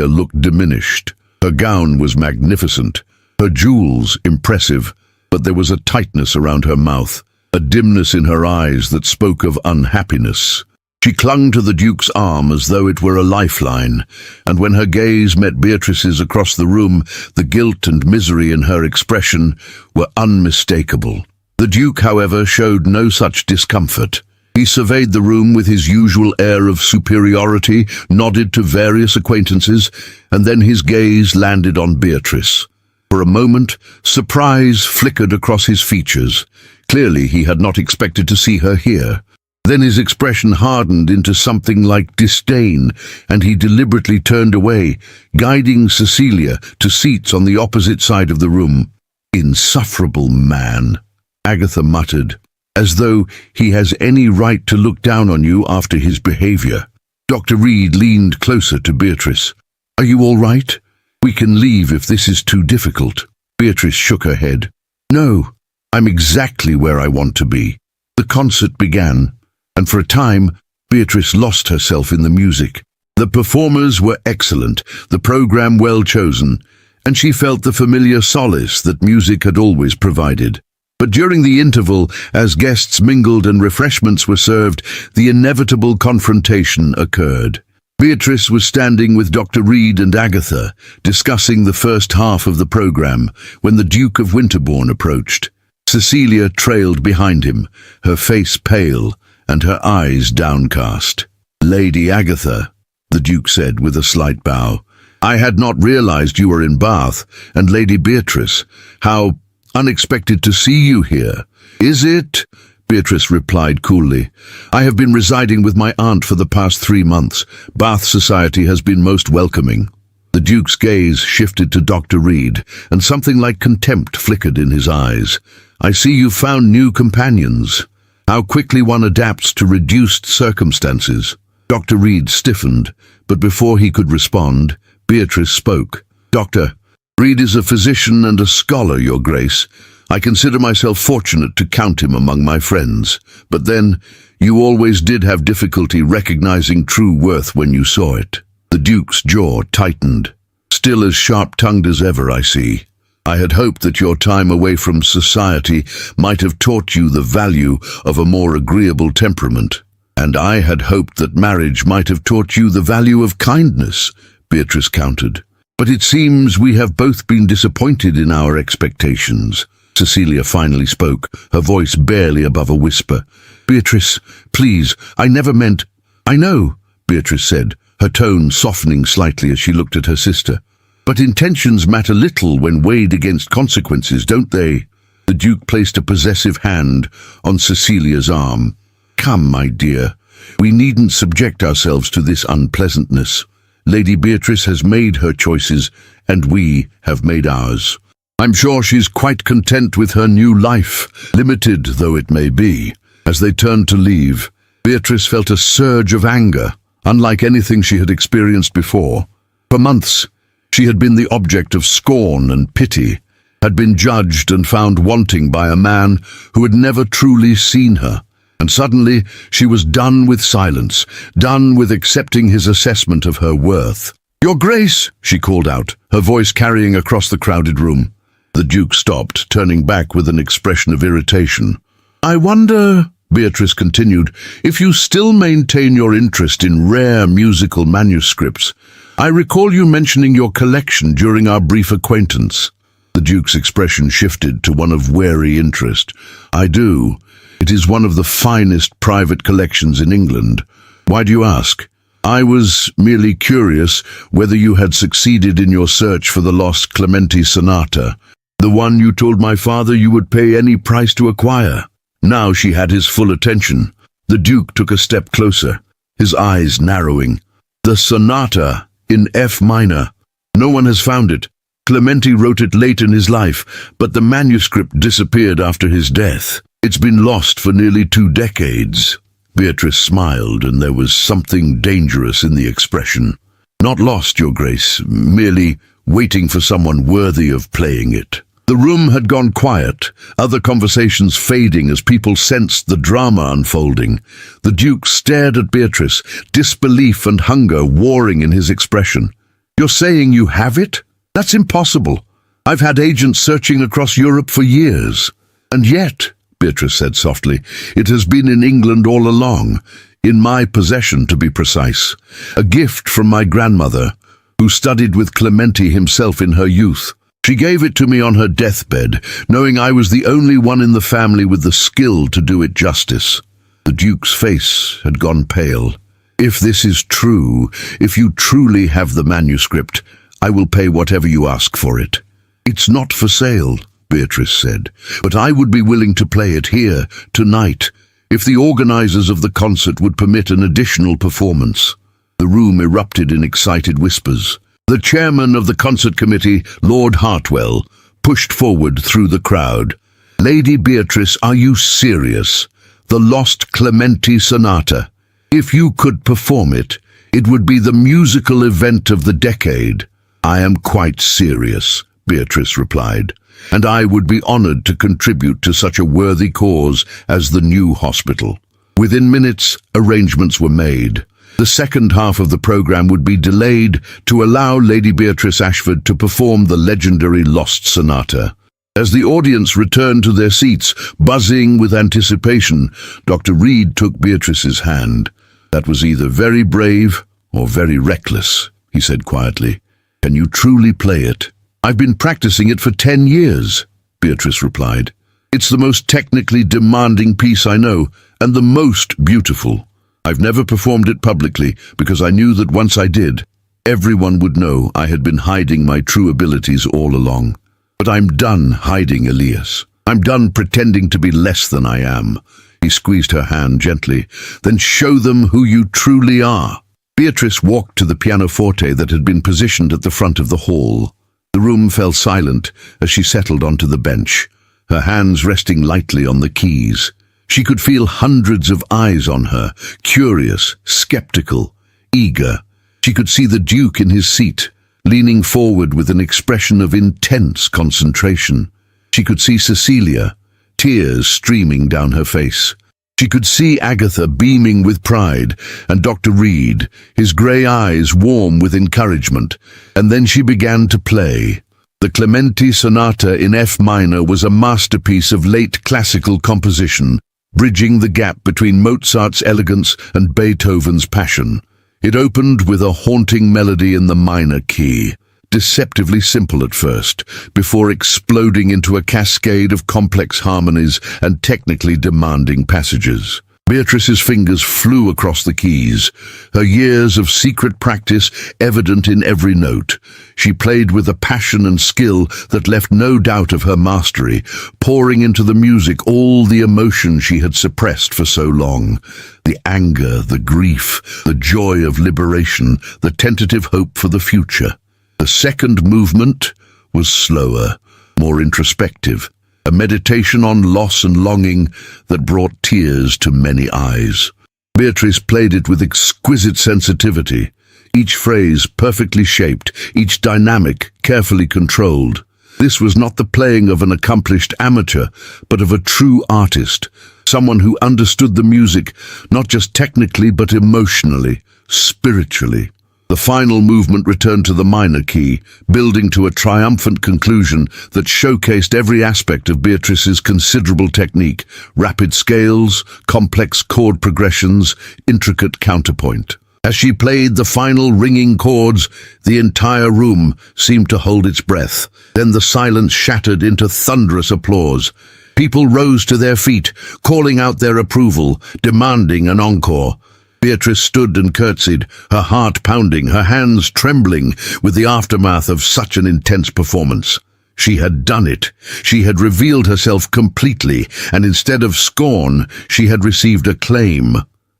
looked diminished. Her gown was magnificent, her jewels impressive, but there was a tightness around her mouth, a dimness in her eyes that spoke of unhappiness. She clung to the Duke's arm as though it were a lifeline, and when her gaze met Beatrice's across the room, the guilt and misery in her expression were unmistakable. The Duke, however, showed no such discomfort. He surveyed the room with his usual air of superiority, nodded to various acquaintances, and then his gaze landed on Beatrice. For a moment, surprise flickered across his features. Clearly he had not expected to see her here. Then his expression hardened into something like disdain, and he deliberately turned away, guiding Cecilia to seats on the opposite side of the room. "Insufferable man," Agatha muttered, "as though he has any right to look down on you after his behavior." Dr. Reed leaned closer to Beatrice. "Are you all right? We can leave if this is too difficult." Beatrice shook her head. "No, I'm exactly where I want to be." The concert began, and for a time, Beatrice lost herself in the music. The performers were excellent, the program well chosen, and she felt the familiar solace that music had always provided. But during the interval, as guests mingled and refreshments were served, the inevitable confrontation occurred. Beatrice was standing with Dr. Reed and Agatha, discussing the first half of the program, when the Duke of Winterbourne approached. Cecilia trailed behind him, her face pale and her eyes downcast. "Lady Agatha," the Duke said with a slight bow, "I had not realized you were in Bath, and Lady Beatrice, how unexpected to see you here." "Is it?" Beatrice replied coolly. "I have been residing with my aunt for the past 3 months. Bath society has been most welcoming." The Duke's gaze shifted to Dr. Reed, and something like contempt flickered in his eyes. "I see you found new companions. How quickly one adapts to reduced circumstances." Dr. Reed stiffened, but before he could respond, Beatrice spoke. "Dr. Reed is a physician and a scholar, Your Grace. I consider myself fortunate to count him among my friends. But then, you always did have difficulty recognizing true worth when you saw it." The Duke's jaw tightened. "Still as sharp-tongued as ever, I see. I had hoped that your time away from society might have taught you the value of a more agreeable temperament. And I had hoped that marriage might have taught you the value of kindness," Beatrice countered. "But it seems we have both been disappointed in our expectations." Cecilia finally spoke, her voice barely above a whisper. "Beatrice, please, I never meant—" "I know," Beatrice said, her tone softening slightly as she looked at her sister. "But intentions matter little when weighed against consequences, don't they?" The Duke placed a possessive hand on Cecilia's arm. "Come, my dear, we needn't subject ourselves to this unpleasantness. Lady Beatrice has made her choices, and we have made ours. I'm sure she's quite content with her new life, limited though it may be." As they turned to leave, Beatrice felt a surge of anger, unlike anything she had experienced before. For months, she had been the object of scorn and pity, had been judged and found wanting by a man who had never truly seen her. And suddenly, she was done with silence, done with accepting his assessment of her worth. "Your Grace," she called out, her voice carrying across the crowded room. The Duke stopped, turning back with an expression of irritation. "I wonder," Beatrice continued, "if you still maintain your interest in rare musical manuscripts. I recall you mentioning your collection during our brief acquaintance." The Duke's expression shifted to one of wary interest. "I do. It is one of the finest private collections in England. Why do you ask?" I was merely curious whether you had succeeded in your search for the lost Clementi Sonata, the one you told my father you would pay any price to acquire. Now she had his full attention. The Duke took a step closer, his eyes narrowing. The Sonata in F minor. No one has found it. Clementi wrote it late in his life, but the manuscript disappeared after his death. It's been lost for nearly 2 decades. Beatrice smiled, and there was something dangerous in the expression. Not lost, Your Grace, merely waiting for someone worthy of playing it. The room had gone quiet, other conversations fading as people sensed the drama unfolding. The Duke stared at Beatrice, disbelief and hunger warring in his expression. You're saying you have it? That's impossible. I've had agents searching across Europe for years. And yet, Beatrice said softly, it has been in England all along, in my possession to be precise. A gift from my grandmother, who studied with Clementi himself in her youth. She gave it to me on her deathbed, knowing I was the only one in the family with the skill to do it justice. The Duke's face had gone pale. If this is true, if you truly have the manuscript, I will pay whatever you ask for it. It's not for sale, Beatrice said, but I would be willing to play it here, tonight, if the organizers of the concert would permit an additional performance. The room erupted in excited whispers. The chairman of the concert committee, Lord Hartwell, pushed forward through the crowd. Lady Beatrice, are you serious? The lost Clementi Sonata. If you could perform it, it would be the musical event of the decade. I am quite serious, Beatrice replied, and I would be honored to contribute to such a worthy cause as the new hospital. Within minutes, arrangements were made. The second half of the program would be delayed to allow Lady Beatrice Ashford to perform the legendary Lost Sonata. As the audience returned to their seats, buzzing with anticipation, Dr. Reed took Beatrice's hand. That was either very brave or very reckless, he said quietly. Can you truly play it? I've been practicing it for 10 years, Beatrice replied. It's the most technically demanding piece I know, and the most beautiful. I've never performed it publicly because I knew that once I did, everyone would know I had been hiding my true abilities all along. But I'm done hiding, Elias. I'm done pretending to be less than I am. He squeezed her hand gently. Then show them who you truly are. Beatrice walked to the pianoforte that had been positioned at the front of the hall. The room fell silent as she settled onto the bench, her hands resting lightly on the keys. She could feel hundreds of eyes on her, curious, skeptical, eager. She could see the Duke in his seat, leaning forward with an expression of intense concentration. She could see Cecilia, tears streaming down her face. She could see Agatha beaming with pride, and Dr. Reed, his grey eyes warm with encouragement. And then she began to play. The Clementi Sonata in F minor was a masterpiece of late classical composition, bridging the gap between Mozart's elegance and Beethoven's passion. It opened with a haunting melody in the minor key, deceptively simple at first, before exploding into a cascade of complex harmonies and technically demanding passages. Beatrice's fingers flew across the keys, her years of secret practice evident in every note. She played with a passion and skill that left no doubt of her mastery, pouring into the music all the emotion she had suppressed for so long. The anger, the grief, the joy of liberation, the tentative hope for the future. The second movement was slower, more introspective, a meditation on loss and longing that brought tears to many eyes. Beatrice played it with exquisite sensitivity, each phrase perfectly shaped, each dynamic carefully controlled. This was not the playing of an accomplished amateur, but of a true artist, someone who understood the music not just technically but emotionally, spiritually. The final movement returned to the minor key, building to a triumphant conclusion that showcased every aspect of Beatrice's considerable technique: rapid scales, complex chord progressions, intricate counterpoint. As she played the final ringing chords, the entire room seemed to hold its breath. Then the silence shattered into thunderous applause. People rose to their feet, calling out their approval, demanding an encore. Beatrice stood and curtsied, her heart pounding, her hands trembling with the aftermath of such an intense performance. She had done it. She had revealed herself completely, and instead of scorn, she had received acclaim.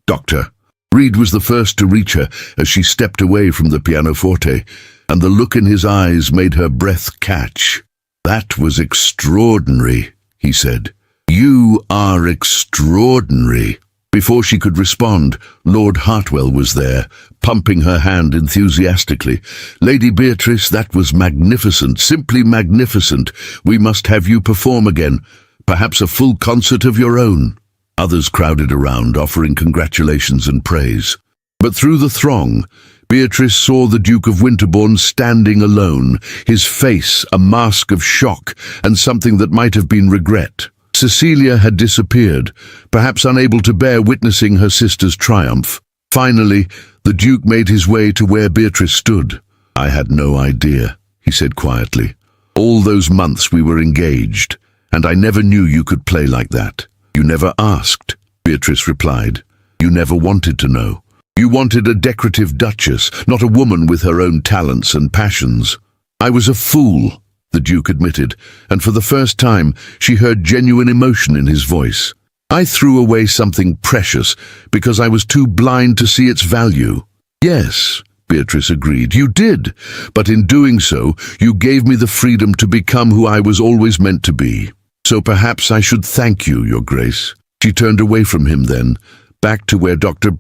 Dr. Reed was the first to reach her as she stepped away from the pianoforte, and the look in his eyes made her breath catch. "That was extraordinary," he said. "You are extraordinary." Before she could respond, Lord Hartwell was there, pumping her hand enthusiastically. "Lady Beatrice, that was magnificent, simply magnificent. We must have you perform again, perhaps a full concert of your own." Others crowded around, offering congratulations and praise. But through the throng, Beatrice saw the Duke of Winterbourne standing alone, his face a mask of shock and something that might have been regret. Cecilia had disappeared, perhaps unable to bear witnessing her sister's triumph. Finally, the Duke made his way to where Beatrice stood. "I had no idea," he said quietly. "All those months we were engaged, and I never knew you could play like that." "You never asked," Beatrice replied. "You never wanted to know. You wanted a decorative duchess, not a woman with her own talents and passions." "I was a fool," the Duke admitted, and for the first time she heard genuine emotion in his voice. "I threw away something precious because I was too blind to see its value." "Yes," Beatrice agreed, "you did, but in doing so, you gave me the freedom to become who I was always meant to be. So perhaps I should thank you, Your Grace." She turned away from him then, back to where Dr.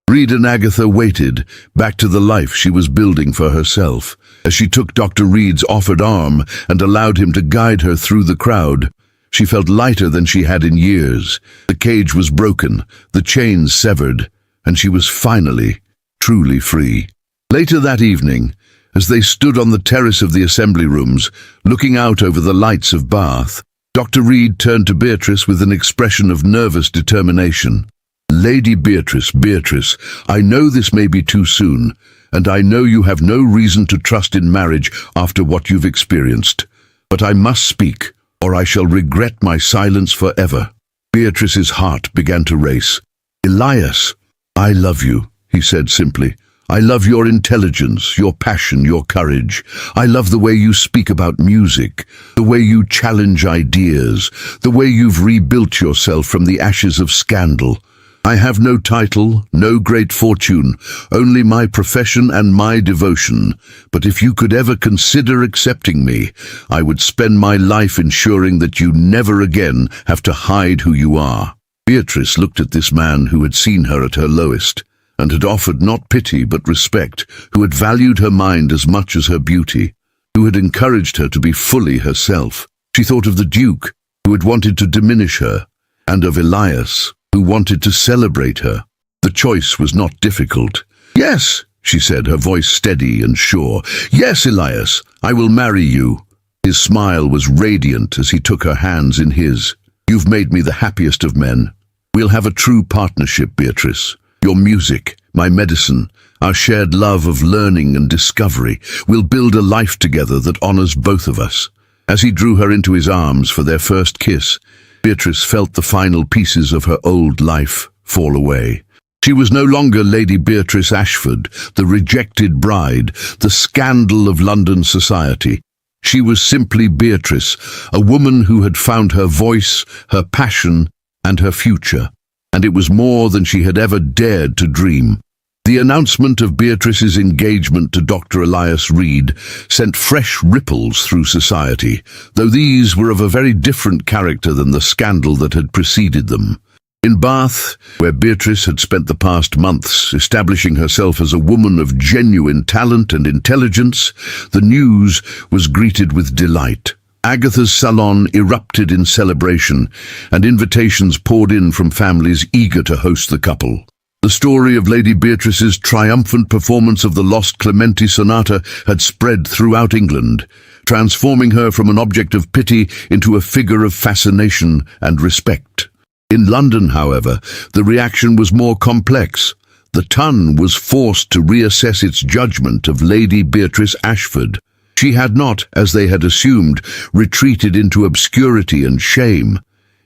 Reed and Agatha waited, back to the life she was building for herself. As she took Dr. Reed's offered arm and allowed him to guide her through the crowd, she felt lighter than she had in years. The cage was broken, the chains severed, and she was finally, truly free. Later that evening, as they stood on the terrace of the assembly rooms, looking out over the lights of Bath, Dr. Reed turned to Beatrice with an expression of nervous determination. "Lady Beatrice, Beatrice, I know this may be too soon, and I know you have no reason to trust in marriage after what you've experienced. But I must speak, or I shall regret my silence forever." Beatrice's heart began to race. "Elias, I love you," he said simply. "I love your intelligence, your passion, your courage. I love the way you speak about music, the way you challenge ideas, the way you've rebuilt yourself from the ashes of scandal. I have no title, no great fortune, only my profession and my devotion. But if you could ever consider accepting me, I would spend my life ensuring that you never again have to hide who you are." Beatrice looked at this man who had seen her at her lowest, and had offered not pity but respect, who had valued her mind as much as her beauty, who had encouraged her to be fully herself. She thought of the Duke, who had wanted to diminish her, and of Elias, who wanted to celebrate her. The choice was not difficult. "Yes," she said, her voice steady and sure. "Yes, Elias, I will marry you." His smile was radiant as he took her hands in his. "You've made me the happiest of men. We'll have a true partnership, Beatrice. Your music, my medicine, our shared love of learning and discovery. We'll build a life together that honors both of us." As he drew her into his arms for their first kiss, Beatrice felt the final pieces of her old life fall away. She was no longer Lady Beatrice Ashford, the rejected bride, the scandal of London society. She was simply Beatrice, a woman who had found her voice, her passion, and her future. And it was more than she had ever dared to dream. The announcement of Beatrice's engagement to Dr. Elias Reed sent fresh ripples through society, though these were of a very different character than the scandal that had preceded them. In Bath, where Beatrice had spent the past months establishing herself as a woman of genuine talent and intelligence, the news was greeted with delight. Agatha's salon erupted in celebration, and invitations poured in from families eager to host the couple. The story of Lady Beatrice's triumphant performance of the lost Clementi Sonata had spread throughout England, transforming her from an object of pity into a figure of fascination and respect. In London, however, the reaction was more complex. The Ton was forced to reassess its judgment of Lady Beatrice Ashford. She had not, as they had assumed, retreated into obscurity and shame.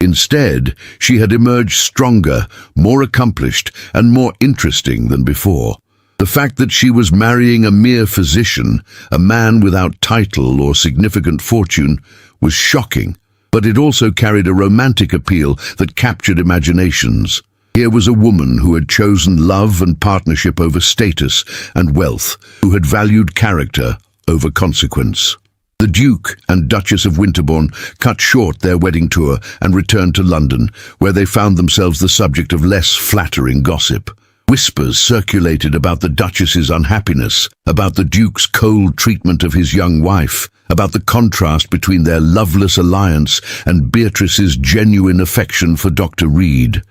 Instead, she had emerged stronger, more accomplished, and more interesting than before. The fact that she was marrying a mere physician, a man without title or significant fortune, was shocking, but it also carried a romantic appeal that captured imaginations. Here was a woman who had chosen love and partnership over status and wealth, who had valued character over consequence. The Duke and Duchess of Winterbourne cut short their wedding tour and returned to London, where they found themselves the subject of less flattering gossip. Whispers circulated about the Duchess's unhappiness, about the Duke's cold treatment of his young wife, about the contrast between their loveless alliance and Beatrice's genuine affection for Dr. Reed.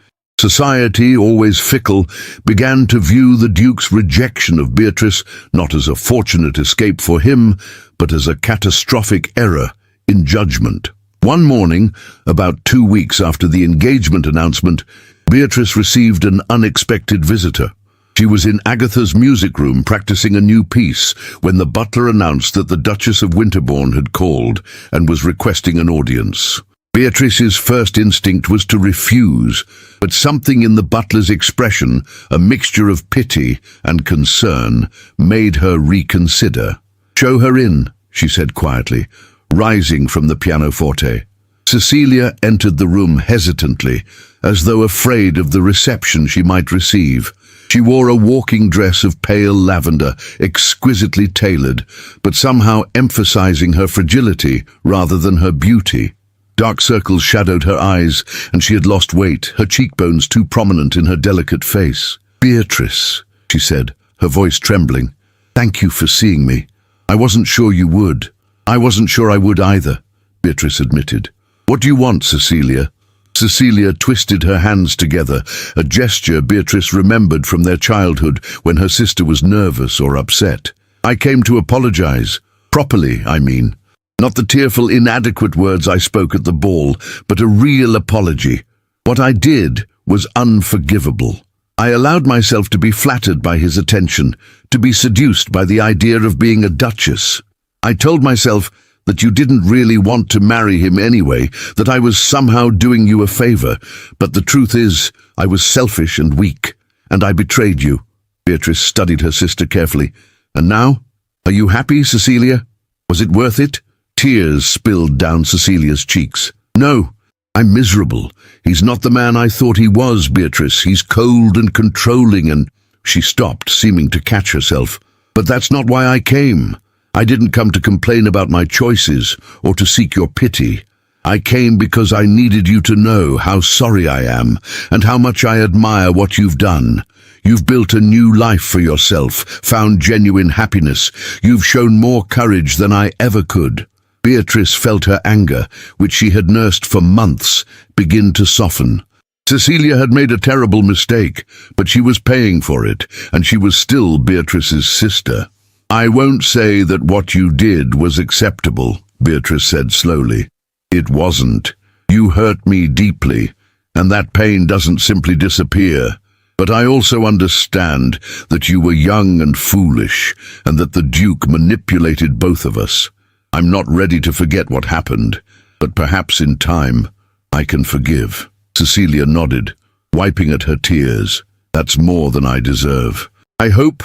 Society, always fickle, began to view the Duke's rejection of Beatrice not as a fortunate escape for him, but as a catastrophic error in judgment. One morning, about 2 weeks after the engagement announcement, Beatrice received an unexpected visitor. She was in Agatha's music room practicing a new piece when the butler announced that the Duchess of Winterbourne had called and was requesting an audience. Beatrice's first instinct was to refuse, but something in the butler's expression, a mixture of pity and concern, made her reconsider. "Show her in," she said quietly, rising from the pianoforte. Cecilia entered the room hesitantly, as though afraid of the reception she might receive. She wore a walking dress of pale lavender, exquisitely tailored, but somehow emphasizing her fragility rather than her beauty. Dark circles shadowed her eyes, and she had lost weight, her cheekbones too prominent in her delicate face. "Beatrice," she said, her voice trembling, "thank you for seeing me. I wasn't sure you would." "I wasn't sure I would either," Beatrice admitted. "What do you want, Cecilia?" Cecilia twisted her hands together, a gesture Beatrice remembered from their childhood when her sister was nervous or upset. "I came to apologize. Properly, I mean. Not the tearful, inadequate words I spoke at the ball, but a real apology. What I did was unforgivable. I allowed myself to be flattered by his attention, to be seduced by the idea of being a duchess. I told myself that you didn't really want to marry him anyway, that I was somehow doing you a favor, but the truth is, I was selfish and weak, and I betrayed you." Beatrice studied her sister carefully. "And now? Are you happy, Cecilia? Was it worth it?" Tears spilled down Cecilia's cheeks. "No, I'm miserable. He's not the man I thought he was, Beatrice. He's cold and controlling and—" She stopped, seeming to catch herself. "But that's not why I came. I didn't come to complain about my choices or to seek your pity. I came because I needed you to know how sorry I am and how much I admire what you've done. You've built a new life for yourself, found genuine happiness. You've shown more courage than I ever could." Beatrice felt her anger, which she had nursed for months, begin to soften. Cecilia had made a terrible mistake, but she was paying for it, and she was still Beatrice's sister. "I won't say that what you did was acceptable," Beatrice said slowly. "It wasn't. You hurt me deeply, and that pain doesn't simply disappear. But I also understand that you were young and foolish, and that the Duke manipulated both of us. I'm not ready to forget what happened, but perhaps in time I can forgive." Cecilia nodded, wiping at her tears. "That's more than I deserve. I hope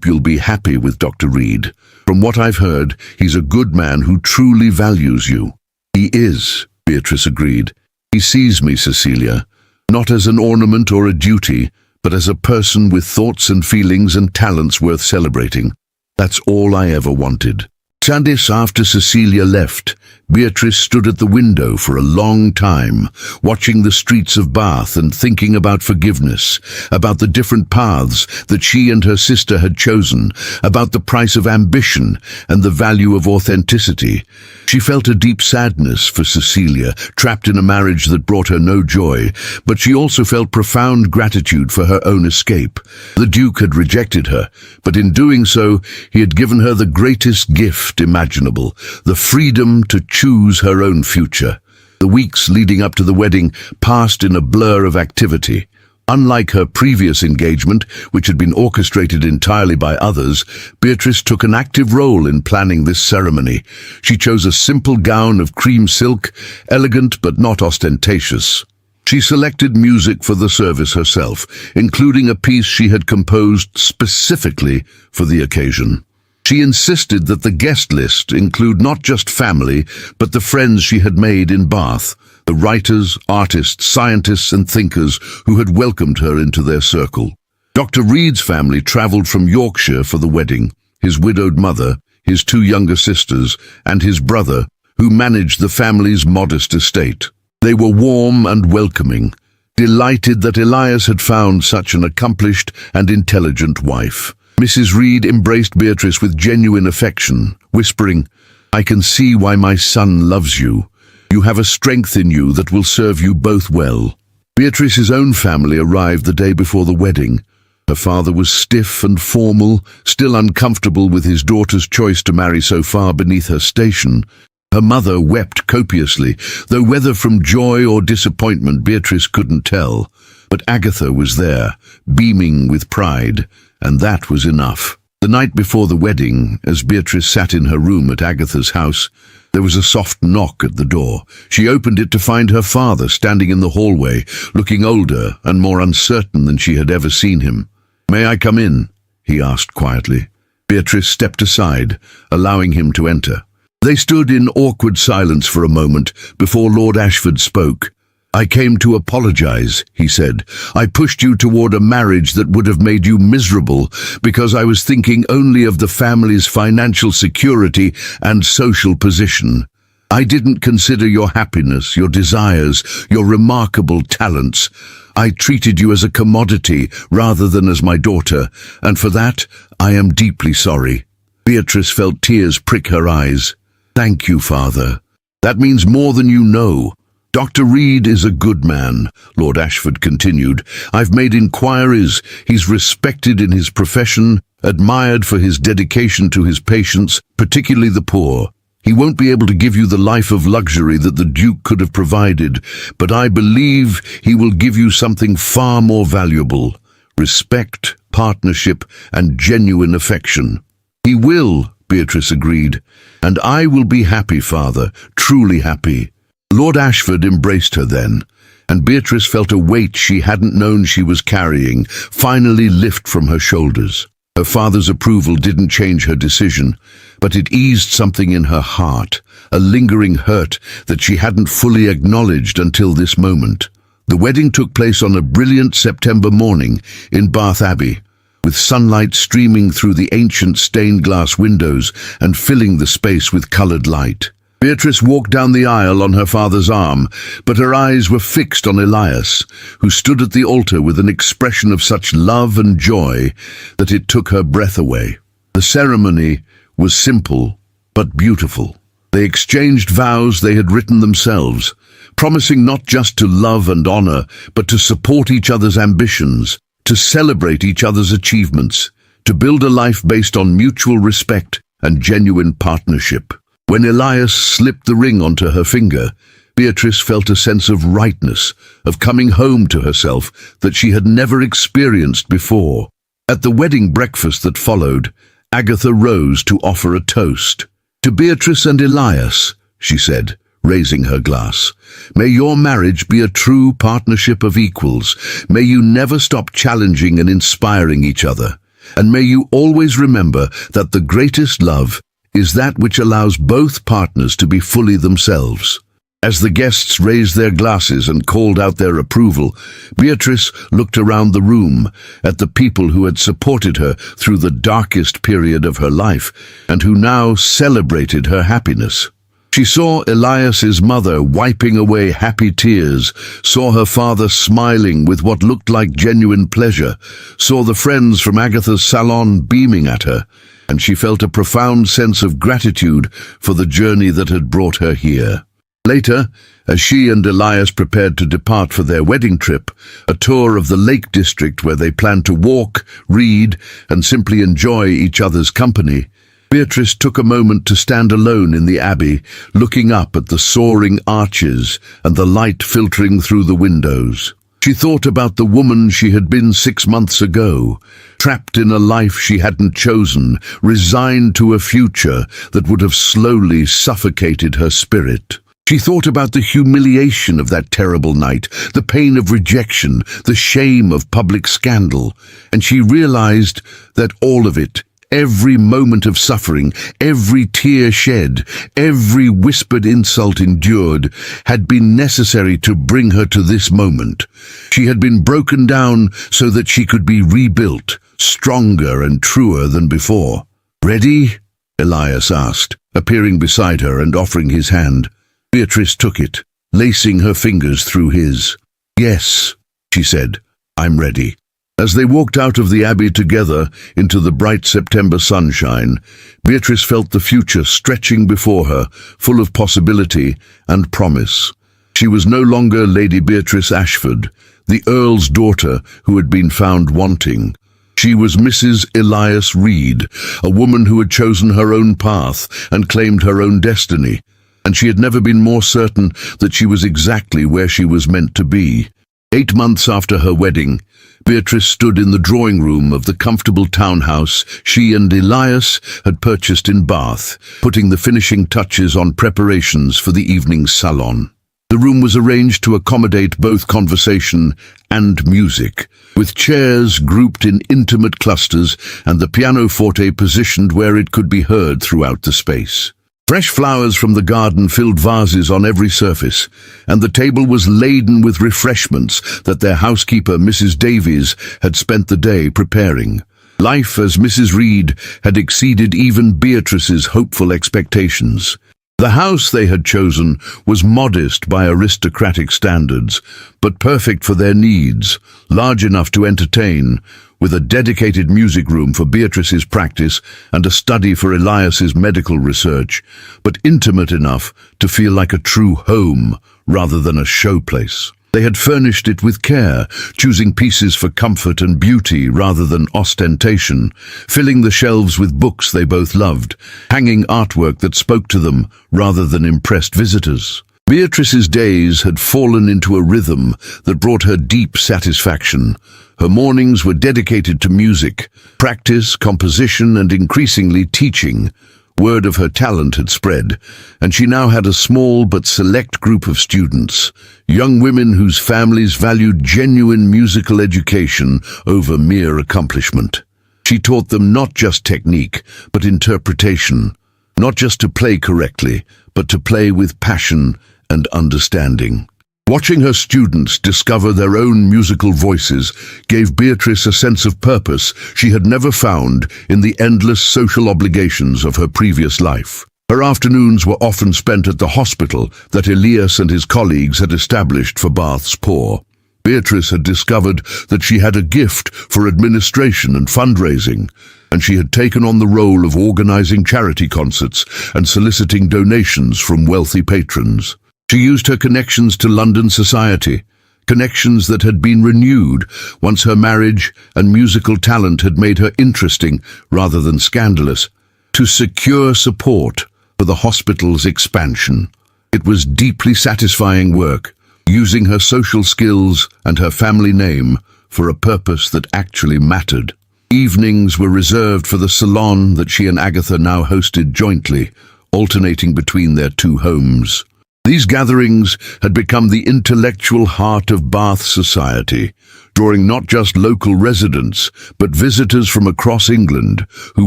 you'll be happy with Dr. Reed. From what I've heard, he's a good man who truly values you." "He is," Beatrice agreed. "He sees me, Cecilia, not as an ornament or a duty, but as a person with thoughts and feelings and talents worth celebrating. That's all I ever wanted." Sadis, after Cecilia left, Beatrice stood at the window for a long time, watching the streets of Bath and thinking about forgiveness, about the different paths that she and her sister had chosen, about the price of ambition and the value of authenticity. She felt a deep sadness for Cecilia, trapped in a marriage that brought her no joy, but she also felt profound gratitude for her own escape. The Duke had rejected her, but in doing so, he had given her the greatest gift imaginable, the freedom to choose her own future. The weeks leading up to the wedding passed in a blur of activity. Unlike her previous engagement, which had been orchestrated entirely by others, Beatrice took an active role in planning this ceremony. She chose a simple gown of cream silk, elegant but not ostentatious. She selected music for the service herself, including a piece she had composed specifically for the occasion. She insisted that the guest list include not just family, but the friends she had made in Bath, the writers, artists, scientists and thinkers who had welcomed her into their circle. Dr. Reed's family travelled from Yorkshire for the wedding, his widowed mother, his two younger sisters, and his brother, who managed the family's modest estate. They were warm and welcoming, delighted that Elias had found such an accomplished and intelligent wife. Mrs. Reed embraced Beatrice with genuine affection, whispering, "I can see why my son loves you. You have a strength in you that will serve you both well." Beatrice's own family arrived the day before the wedding. Her father was stiff and formal, still uncomfortable with his daughter's choice to marry so far beneath her station. Her mother wept copiously, though whether from joy or disappointment Beatrice couldn't tell. But Agatha was there, beaming with pride, and that was enough. The night before the wedding, as Beatrice sat in her room at Agatha's house, there was a soft knock at the door. She opened it to find her father standing in the hallway, looking older and more uncertain than she had ever seen him. "May I come in?" he asked quietly. Beatrice stepped aside, allowing him to enter. They stood in awkward silence for a moment before Lord Ashford spoke. "I came to apologize," he said. "I pushed you toward a marriage that would have made you miserable because I was thinking only of the family's financial security and social position. I didn't consider your happiness, your desires, your remarkable talents. I treated you as a commodity rather than as my daughter, and for that I am deeply sorry." Beatrice felt tears prick her eyes. "Thank you, Father. That means more than you know. Dr. Reed is a good man," Lord Ashford continued. "I've made inquiries. He's respected in his profession, admired for his dedication to his patients, particularly the poor. He won't be able to give you the life of luxury that the Duke could have provided, but I believe he will give you something far more valuable: respect, partnership, and genuine affection." "He will," Beatrice agreed. "And I will be happy, Father, truly happy." Lord Ashford embraced her then, and Beatrice felt a weight she hadn't known she was carrying finally lift from her shoulders. Her father's approval didn't change her decision, but it eased something in her heart, a lingering hurt that she hadn't fully acknowledged until this moment. The wedding took place on a brilliant September morning in Bath Abbey, with sunlight streaming through the ancient stained-glass windows and filling the space with coloured light. Beatrice walked down the aisle on her father's arm, but her eyes were fixed on Elias, who stood at the altar with an expression of such love and joy that it took her breath away. The ceremony was simple but beautiful. They exchanged vows they had written themselves, promising not just to love and honour, but to support each other's ambitions, to celebrate each other's achievements, to build a life based on mutual respect and genuine partnership. When Elias slipped the ring onto her finger, Beatrice felt a sense of rightness, of coming home to herself that she had never experienced before. At the wedding breakfast that followed, Agatha rose to offer a toast. "To Beatrice and Elias," she said, raising her glass. "May your marriage be a true partnership of equals. May you never stop challenging and inspiring each other. And may you always remember that the greatest love is that which allows both partners to be fully themselves." As the guests raised their glasses and called out their approval, Beatrice looked around the room at the people who had supported her through the darkest period of her life and who now celebrated her happiness. She saw Elias's mother wiping away happy tears, saw her father smiling with what looked like genuine pleasure, saw the friends from Agatha's salon beaming at her, and she felt a profound sense of gratitude for the journey that had brought her here. Later, as she and Elias prepared to depart for their wedding trip, a tour of the Lake District where they planned to walk, read, and simply enjoy each other's company, Beatrice took a moment to stand alone in the abbey, looking up at the soaring arches and the light filtering through the windows. She thought about the woman she had been 6 months ago, trapped in a life she hadn't chosen, resigned to a future that would have slowly suffocated her spirit. She thought about the humiliation of that terrible night, the pain of rejection, the shame of public scandal, and she realized that all of it, every moment of suffering, every tear shed, every whispered insult endured, had been necessary to bring her to this moment. She had been broken down so that she could be rebuilt, stronger and truer than before. "Ready?" Elias asked, appearing beside her and offering his hand. Beatrice took it, lacing her fingers through his. "Yes," she said, "I'm ready." As they walked out of the Abbey together into the bright September sunshine, Beatrice felt the future stretching before her, full of possibility and promise. She was no longer Lady Beatrice Ashford, the Earl's daughter who had been found wanting. She was Mrs. Elias Reed, a woman who had chosen her own path and claimed her own destiny, and she had never been more certain that she was exactly where she was meant to be. 8 months after her wedding, Beatrice stood in the drawing room of the comfortable townhouse she and Elias had purchased in Bath, putting the finishing touches on preparations for the evening's salon. The room was arranged to accommodate both conversation and music, with chairs grouped in intimate clusters and the pianoforte positioned where it could be heard throughout the space. Fresh flowers from the garden filled vases on every surface, and the table was laden with refreshments that their housekeeper, Mrs. Davies, had spent the day preparing. Life as Mrs. Reed had exceeded even Beatrice's hopeful expectations. The house they had chosen was modest by aristocratic standards, but perfect for their needs, large enough to entertain, with a dedicated music room for Beatrice's practice and a study for Elias's medical research, but intimate enough to feel like a true home rather than a showplace. They had furnished it with care, choosing pieces for comfort and beauty rather than ostentation, filling the shelves with books they both loved, hanging artwork that spoke to them rather than impressed visitors. Beatrice's days had fallen into a rhythm that brought her deep satisfaction. Her mornings were dedicated to music, practice, composition, and increasingly teaching. Word of her talent had spread, and she now had a small but select group of students, young women whose families valued genuine musical education over mere accomplishment. She taught them not just technique, but interpretation, not just to play correctly, but to play with passion and understanding. Watching her students discover their own musical voices gave Beatrice a sense of purpose she had never found in the endless social obligations of her previous life. Her afternoons were often spent at the hospital that Elias and his colleagues had established for Bath's poor. Beatrice had discovered that she had a gift for administration and fundraising, and she had taken on the role of organizing charity concerts and soliciting donations from wealthy patrons. She used her connections to London society, connections that had been renewed once her marriage and musical talent had made her interesting rather than scandalous, to secure support for the hospital's expansion. It was deeply satisfying work, using her social skills and her family name for a purpose that actually mattered. Evenings were reserved for the salon that she and Agatha now hosted jointly, alternating between their two homes. These gatherings had become the intellectual heart of Bath society, drawing not just local residents, but visitors from across England who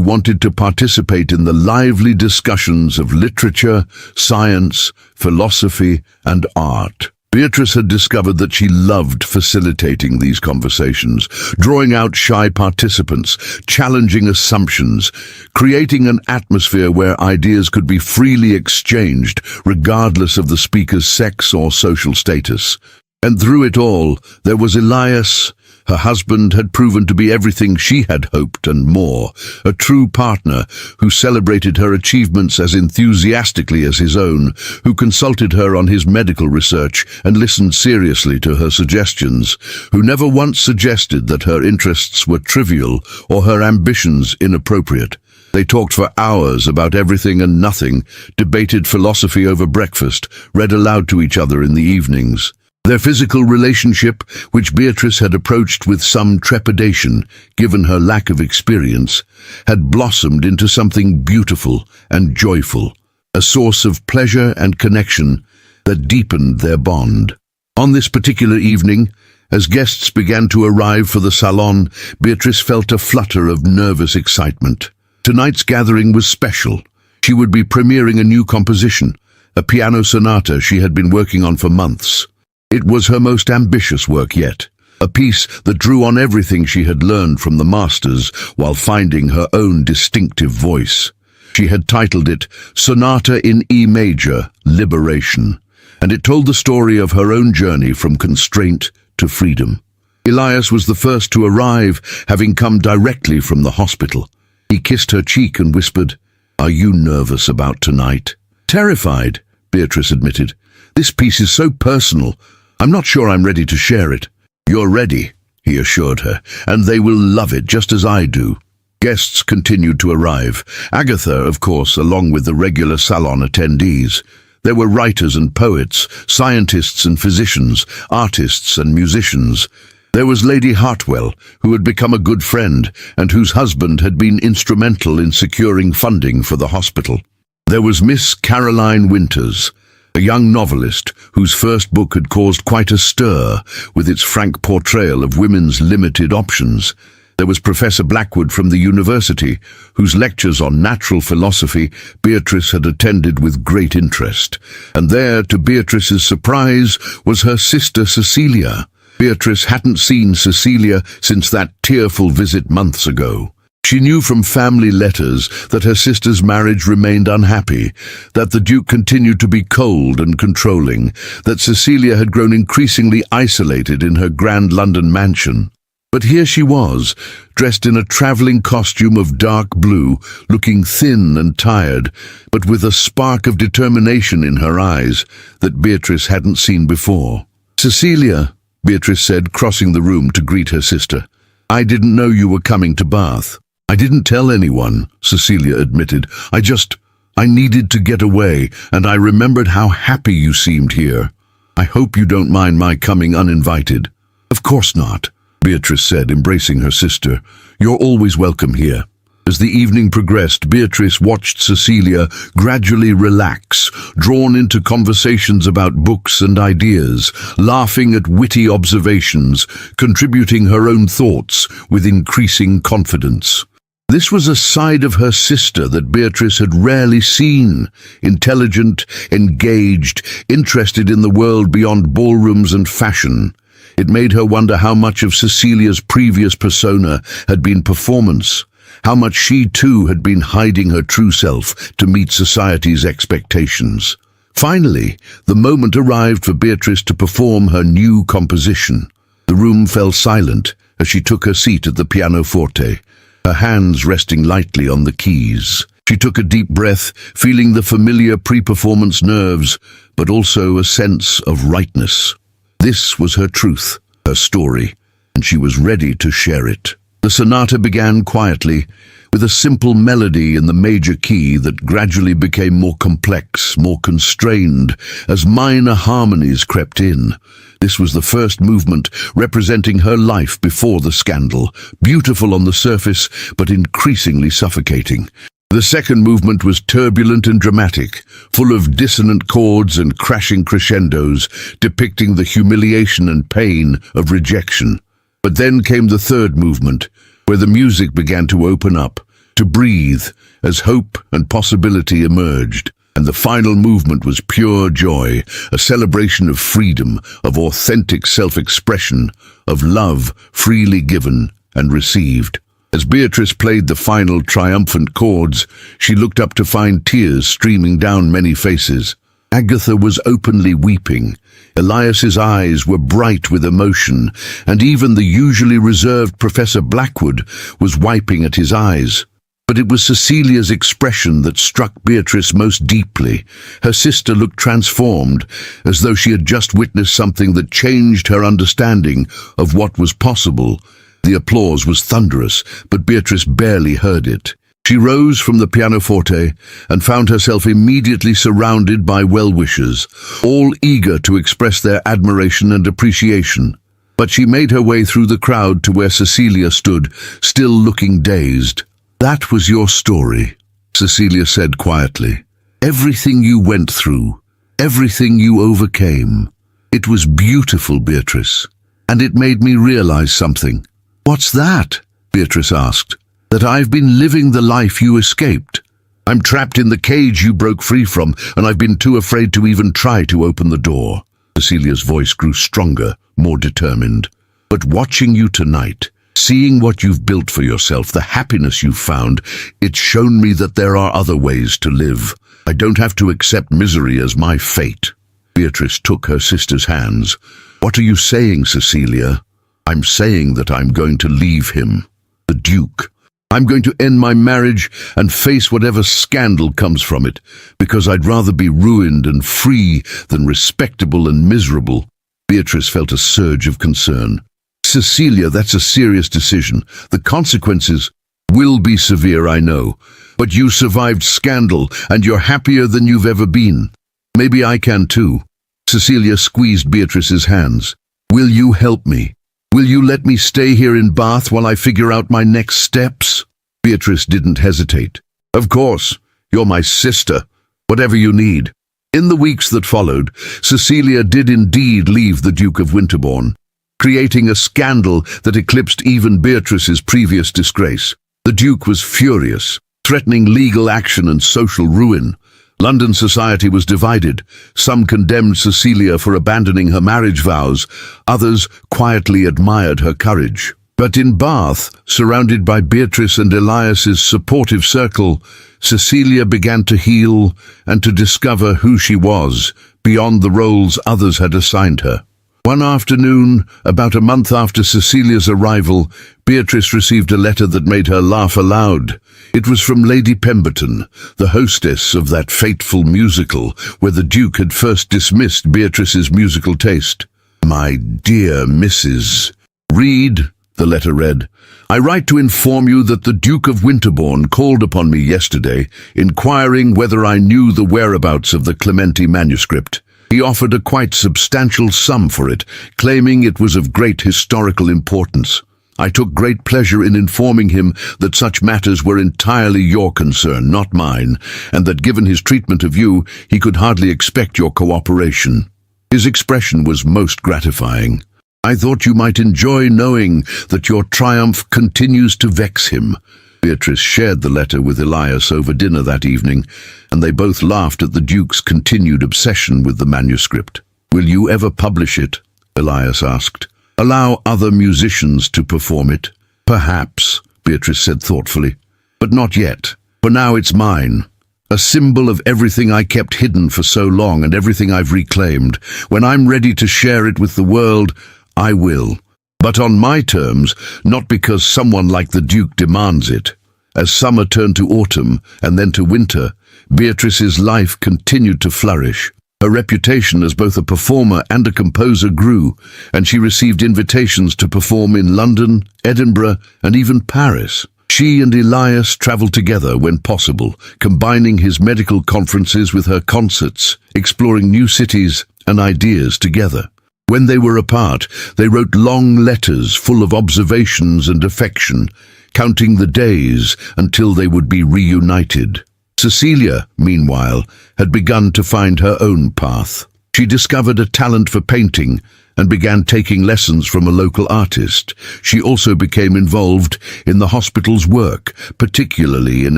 wanted to participate in the lively discussions of literature, science, philosophy, and art. Beatrice had discovered that she loved facilitating these conversations, drawing out shy participants, challenging assumptions, creating an atmosphere where ideas could be freely exchanged, regardless of the speaker's sex or social status. And through it all, there was Elias. Her husband had proven to be everything she had hoped and more, a true partner who celebrated her achievements as enthusiastically as his own, who consulted her on his medical research and listened seriously to her suggestions, who never once suggested that her interests were trivial or her ambitions inappropriate. They talked for hours about everything and nothing, debated philosophy over breakfast, read aloud to each other in the evenings. Their physical relationship, which Beatrice had approached with some trepidation, given her lack of experience, had blossomed into something beautiful and joyful, a source of pleasure and connection that deepened their bond. On this particular evening, as guests began to arrive for the salon, Beatrice felt a flutter of nervous excitement. Tonight's gathering was special. She would be premiering a new composition, a piano sonata she had been working on for months. It was her most ambitious work yet, a piece that drew on everything she had learned from the masters while finding her own distinctive voice. She had titled it Sonata in E Major, Liberation, and it told the story of her own journey from constraint to freedom. Elias was the first to arrive, having come directly from the hospital. He kissed her cheek and whispered, "Are you nervous about tonight?" "Terrified," Beatrice admitted. "This piece is so personal. I'm not sure I'm ready to share it." "You're ready," he assured her, "and they will love it just as I do." Guests continued to arrive. Agatha, of course, along with the regular salon attendees. There were writers and poets, scientists and physicians, artists and musicians. There was Lady Hartwell, who had become a good friend and whose husband had been instrumental in securing funding for the hospital. There was Miss Caroline Winters, a young novelist whose first book had caused quite a stir with its frank portrayal of women's limited options. There was Professor Blackwood from the university, whose lectures on natural philosophy Beatrice had attended with great interest. And there, to Beatrice's surprise, was her sister Cecilia. Beatrice hadn't seen Cecilia since that tearful visit months ago. She knew from family letters that her sister's marriage remained unhappy, that the Duke continued to be cold and controlling, that Cecilia had grown increasingly isolated in her grand London mansion. But here she was, dressed in a travelling costume of dark blue, looking thin and tired, but with a spark of determination in her eyes that Beatrice hadn't seen before. "Cecilia," Beatrice said, crossing the room to greet her sister, "I didn't know you were coming to Bath." "I didn't tell anyone," Cecilia admitted. I needed to get away, and I remembered how happy you seemed here. I hope you don't mind my coming uninvited." "Of course not," Beatrice said, embracing her sister. "You're always welcome here." As the evening progressed, Beatrice watched Cecilia gradually relax, drawn into conversations about books and ideas, laughing at witty observations, contributing her own thoughts with increasing confidence. This was a side of her sister that Beatrice had rarely seen, intelligent, engaged, interested in the world beyond ballrooms and fashion. It made her wonder how much of Cecilia's previous persona had been performance, how much she too had been hiding her true self to meet society's expectations. Finally, the moment arrived for Beatrice to perform her new composition. The room fell silent as she took her seat at the pianoforte, her hands resting lightly on the keys. She took a deep breath, feeling the familiar pre-performance nerves, but also a sense of rightness. This was her truth, her story, and she was ready to share it. The sonata began quietly, with a simple melody in the major key that gradually became more complex, more constrained, as minor harmonies crept in. This was the first movement, representing her life before the scandal, beautiful on the surface, but increasingly suffocating. The second movement was turbulent and dramatic, full of dissonant chords and crashing crescendos, depicting the humiliation and pain of rejection. But then came the third movement, where the music began to open up, to breathe, as hope and possibility emerged. And the final movement was pure joy, a celebration of freedom, of authentic self-expression, of love freely given and received. As Beatrice played the final triumphant chords, she looked up to find tears streaming down many faces. Agatha was openly weeping. Elias's eyes were bright with emotion, and even the usually reserved Professor Blackwood was wiping at his eyes. But it was Cecilia's expression that struck Beatrice most deeply. Her sister looked transformed, as though she had just witnessed something that changed her understanding of what was possible. The applause was thunderous, but Beatrice barely heard it. She rose from the pianoforte and found herself immediately surrounded by well-wishers, all eager to express their admiration and appreciation. But she made her way through the crowd to where Cecilia stood, still looking dazed. "That was your story," Cecilia said quietly. "Everything you went through, everything you overcame. It was beautiful, Beatrice, and it made me realize something." "What's that?" Beatrice asked. "That I've been living the life you escaped. I'm trapped in the cage you broke free from, and I've been too afraid to even try to open the door." Cecilia's voice grew stronger, more determined. "But watching you tonight, seeing what you've built for yourself, the happiness you've found, it's shown me that there are other ways to live. I don't have to accept misery as my fate." Beatrice took her sister's hands. "What are you saying, Cecilia?" "I'm saying that I'm going to leave him, the Duke. I'm going to end my marriage and face whatever scandal comes from it, because I'd rather be ruined and free than respectable and miserable." Beatrice felt a surge of concern. "Cecilia, that's a serious decision. The consequences will be severe, I know. But you survived scandal, and you're happier than you've ever been. Maybe I can too." Cecilia squeezed Beatrice's hands. "Will you help me? Will you let me stay here in Bath while I figure out my next steps?" Beatrice didn't hesitate. "Of course, you're my sister. Whatever you need." In the weeks that followed, Cecilia did indeed leave the Duke of Winterbourne, creating a scandal that eclipsed even Beatrice's previous disgrace. The Duke was furious, threatening legal action and social ruin. London society was divided. Some condemned Cecilia for abandoning her marriage vows. Others quietly admired her courage. But in Bath, surrounded by Beatrice and Elias's supportive circle, Cecilia began to heal and to discover who she was, beyond the roles others had assigned her. One afternoon, about a month after Cecilia's arrival, Beatrice received a letter that made her laugh aloud. It was from Lady Pemberton, the hostess of that fateful musical where the Duke had first dismissed Beatrice's musical taste. "My dear Mrs. Reed," the letter read, "I write to inform you that the Duke of Winterbourne called upon me yesterday, inquiring whether I knew the whereabouts of the Clementi manuscript. He offered a quite substantial sum for it, claiming it was of great historical importance. I took great pleasure in informing him that such matters were entirely your concern, not mine, and that given his treatment of you, he could hardly expect your cooperation. His expression was most gratifying. I thought you might enjoy knowing that your triumph continues to vex him." Beatrice shared the letter with Elias over dinner that evening, and they both laughed at the Duke's continued obsession with the manuscript. "Will you ever publish it?" Elias asked. "Allow other musicians to perform it?" "Perhaps," Beatrice said thoughtfully. "But not yet. For now it's mine. A symbol of everything I kept hidden for so long and everything I've reclaimed. When I'm ready to share it with the world, I will. But on my terms, not because someone like the Duke demands it." As summer turned to autumn and then to winter, Beatrice's life continued to flourish. Her reputation as both a performer and a composer grew, and she received invitations to perform in London, Edinburgh, and even Paris. She and Elias traveled together when possible, combining his medical conferences with her concerts, exploring new cities and ideas together. When they were apart, they wrote long letters full of observations and affection, counting the days until they would be reunited. Cecilia, meanwhile, had begun to find her own path. She discovered a talent for painting and began taking lessons from a local artist. She also became involved in the hospital's work, particularly in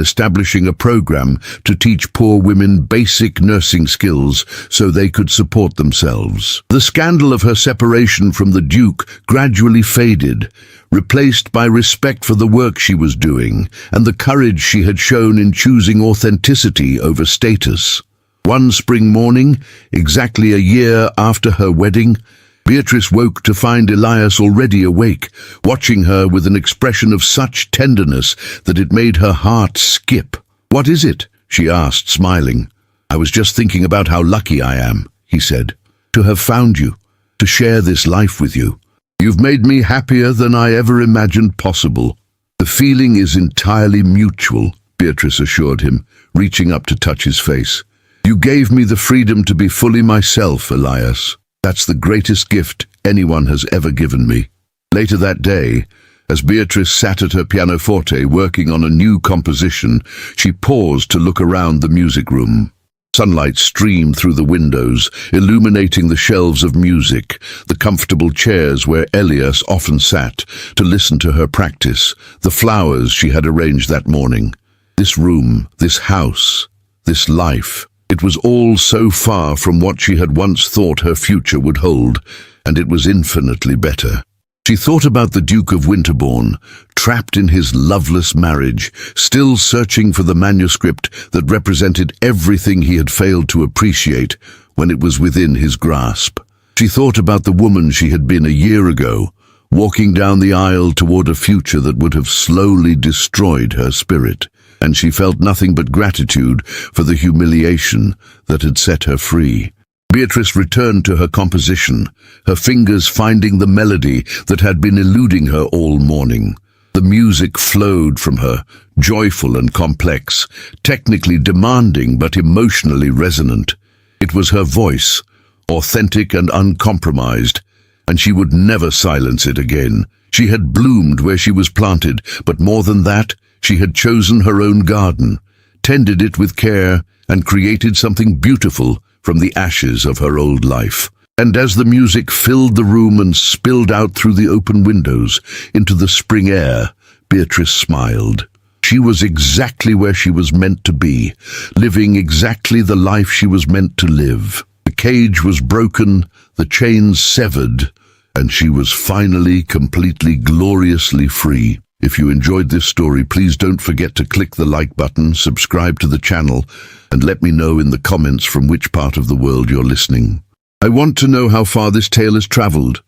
establishing a program to teach poor women basic nursing skills so they could support themselves. The scandal of her separation from the Duke gradually faded, replaced by respect for the work she was doing and the courage she had shown in choosing authenticity over status. One spring morning, exactly a year after her wedding, Beatrice woke to find Elias already awake, watching her with an expression of such tenderness that it made her heart skip. "What is it?" she asked, smiling. "I was just thinking about how lucky I am," he said, "to have found you, to share this life with you. You've made me happier than I ever imagined possible." "The feeling is entirely mutual," Beatrice assured him, reaching up to touch his face. "You gave me the freedom to be fully myself, Elias. That's the greatest gift anyone has ever given me." Later that day, as Beatrice sat at her pianoforte working on a new composition, she paused to look around the music room. Sunlight streamed through the windows, illuminating the shelves of music, the comfortable chairs where Elias often sat to listen to her practice, the flowers she had arranged that morning. This room, this house, this life, it was all so far from what she had once thought her future would hold, and it was infinitely better. She thought about the Duke of Winterbourne, trapped in his loveless marriage, still searching for the manuscript that represented everything he had failed to appreciate when it was within his grasp. She thought about the woman she had been a year ago, walking down the aisle toward a future that would have slowly destroyed her spirit, and she felt nothing but gratitude for the humiliation that had set her free. Beatrice returned to her composition, her fingers finding the melody that had been eluding her all morning. The music flowed from her, joyful and complex, technically demanding but emotionally resonant. It was her voice, authentic and uncompromised, and she would never silence it again. She had bloomed where she was planted, but more than that, she had chosen her own garden, tended it with care, and created something beautiful from the ashes of her old life. And as the music filled the room and spilled out through the open windows into the spring air, Beatrice smiled. She was exactly where she was meant to be, living exactly the life she was meant to live. The cage was broken, the chains severed, and she was finally, completely, gloriously free. If you enjoyed this story, please don't forget to click the like button, subscribe to the channel, and let me know in the comments from which part of the world you're listening. I want to know how far this tale has traveled.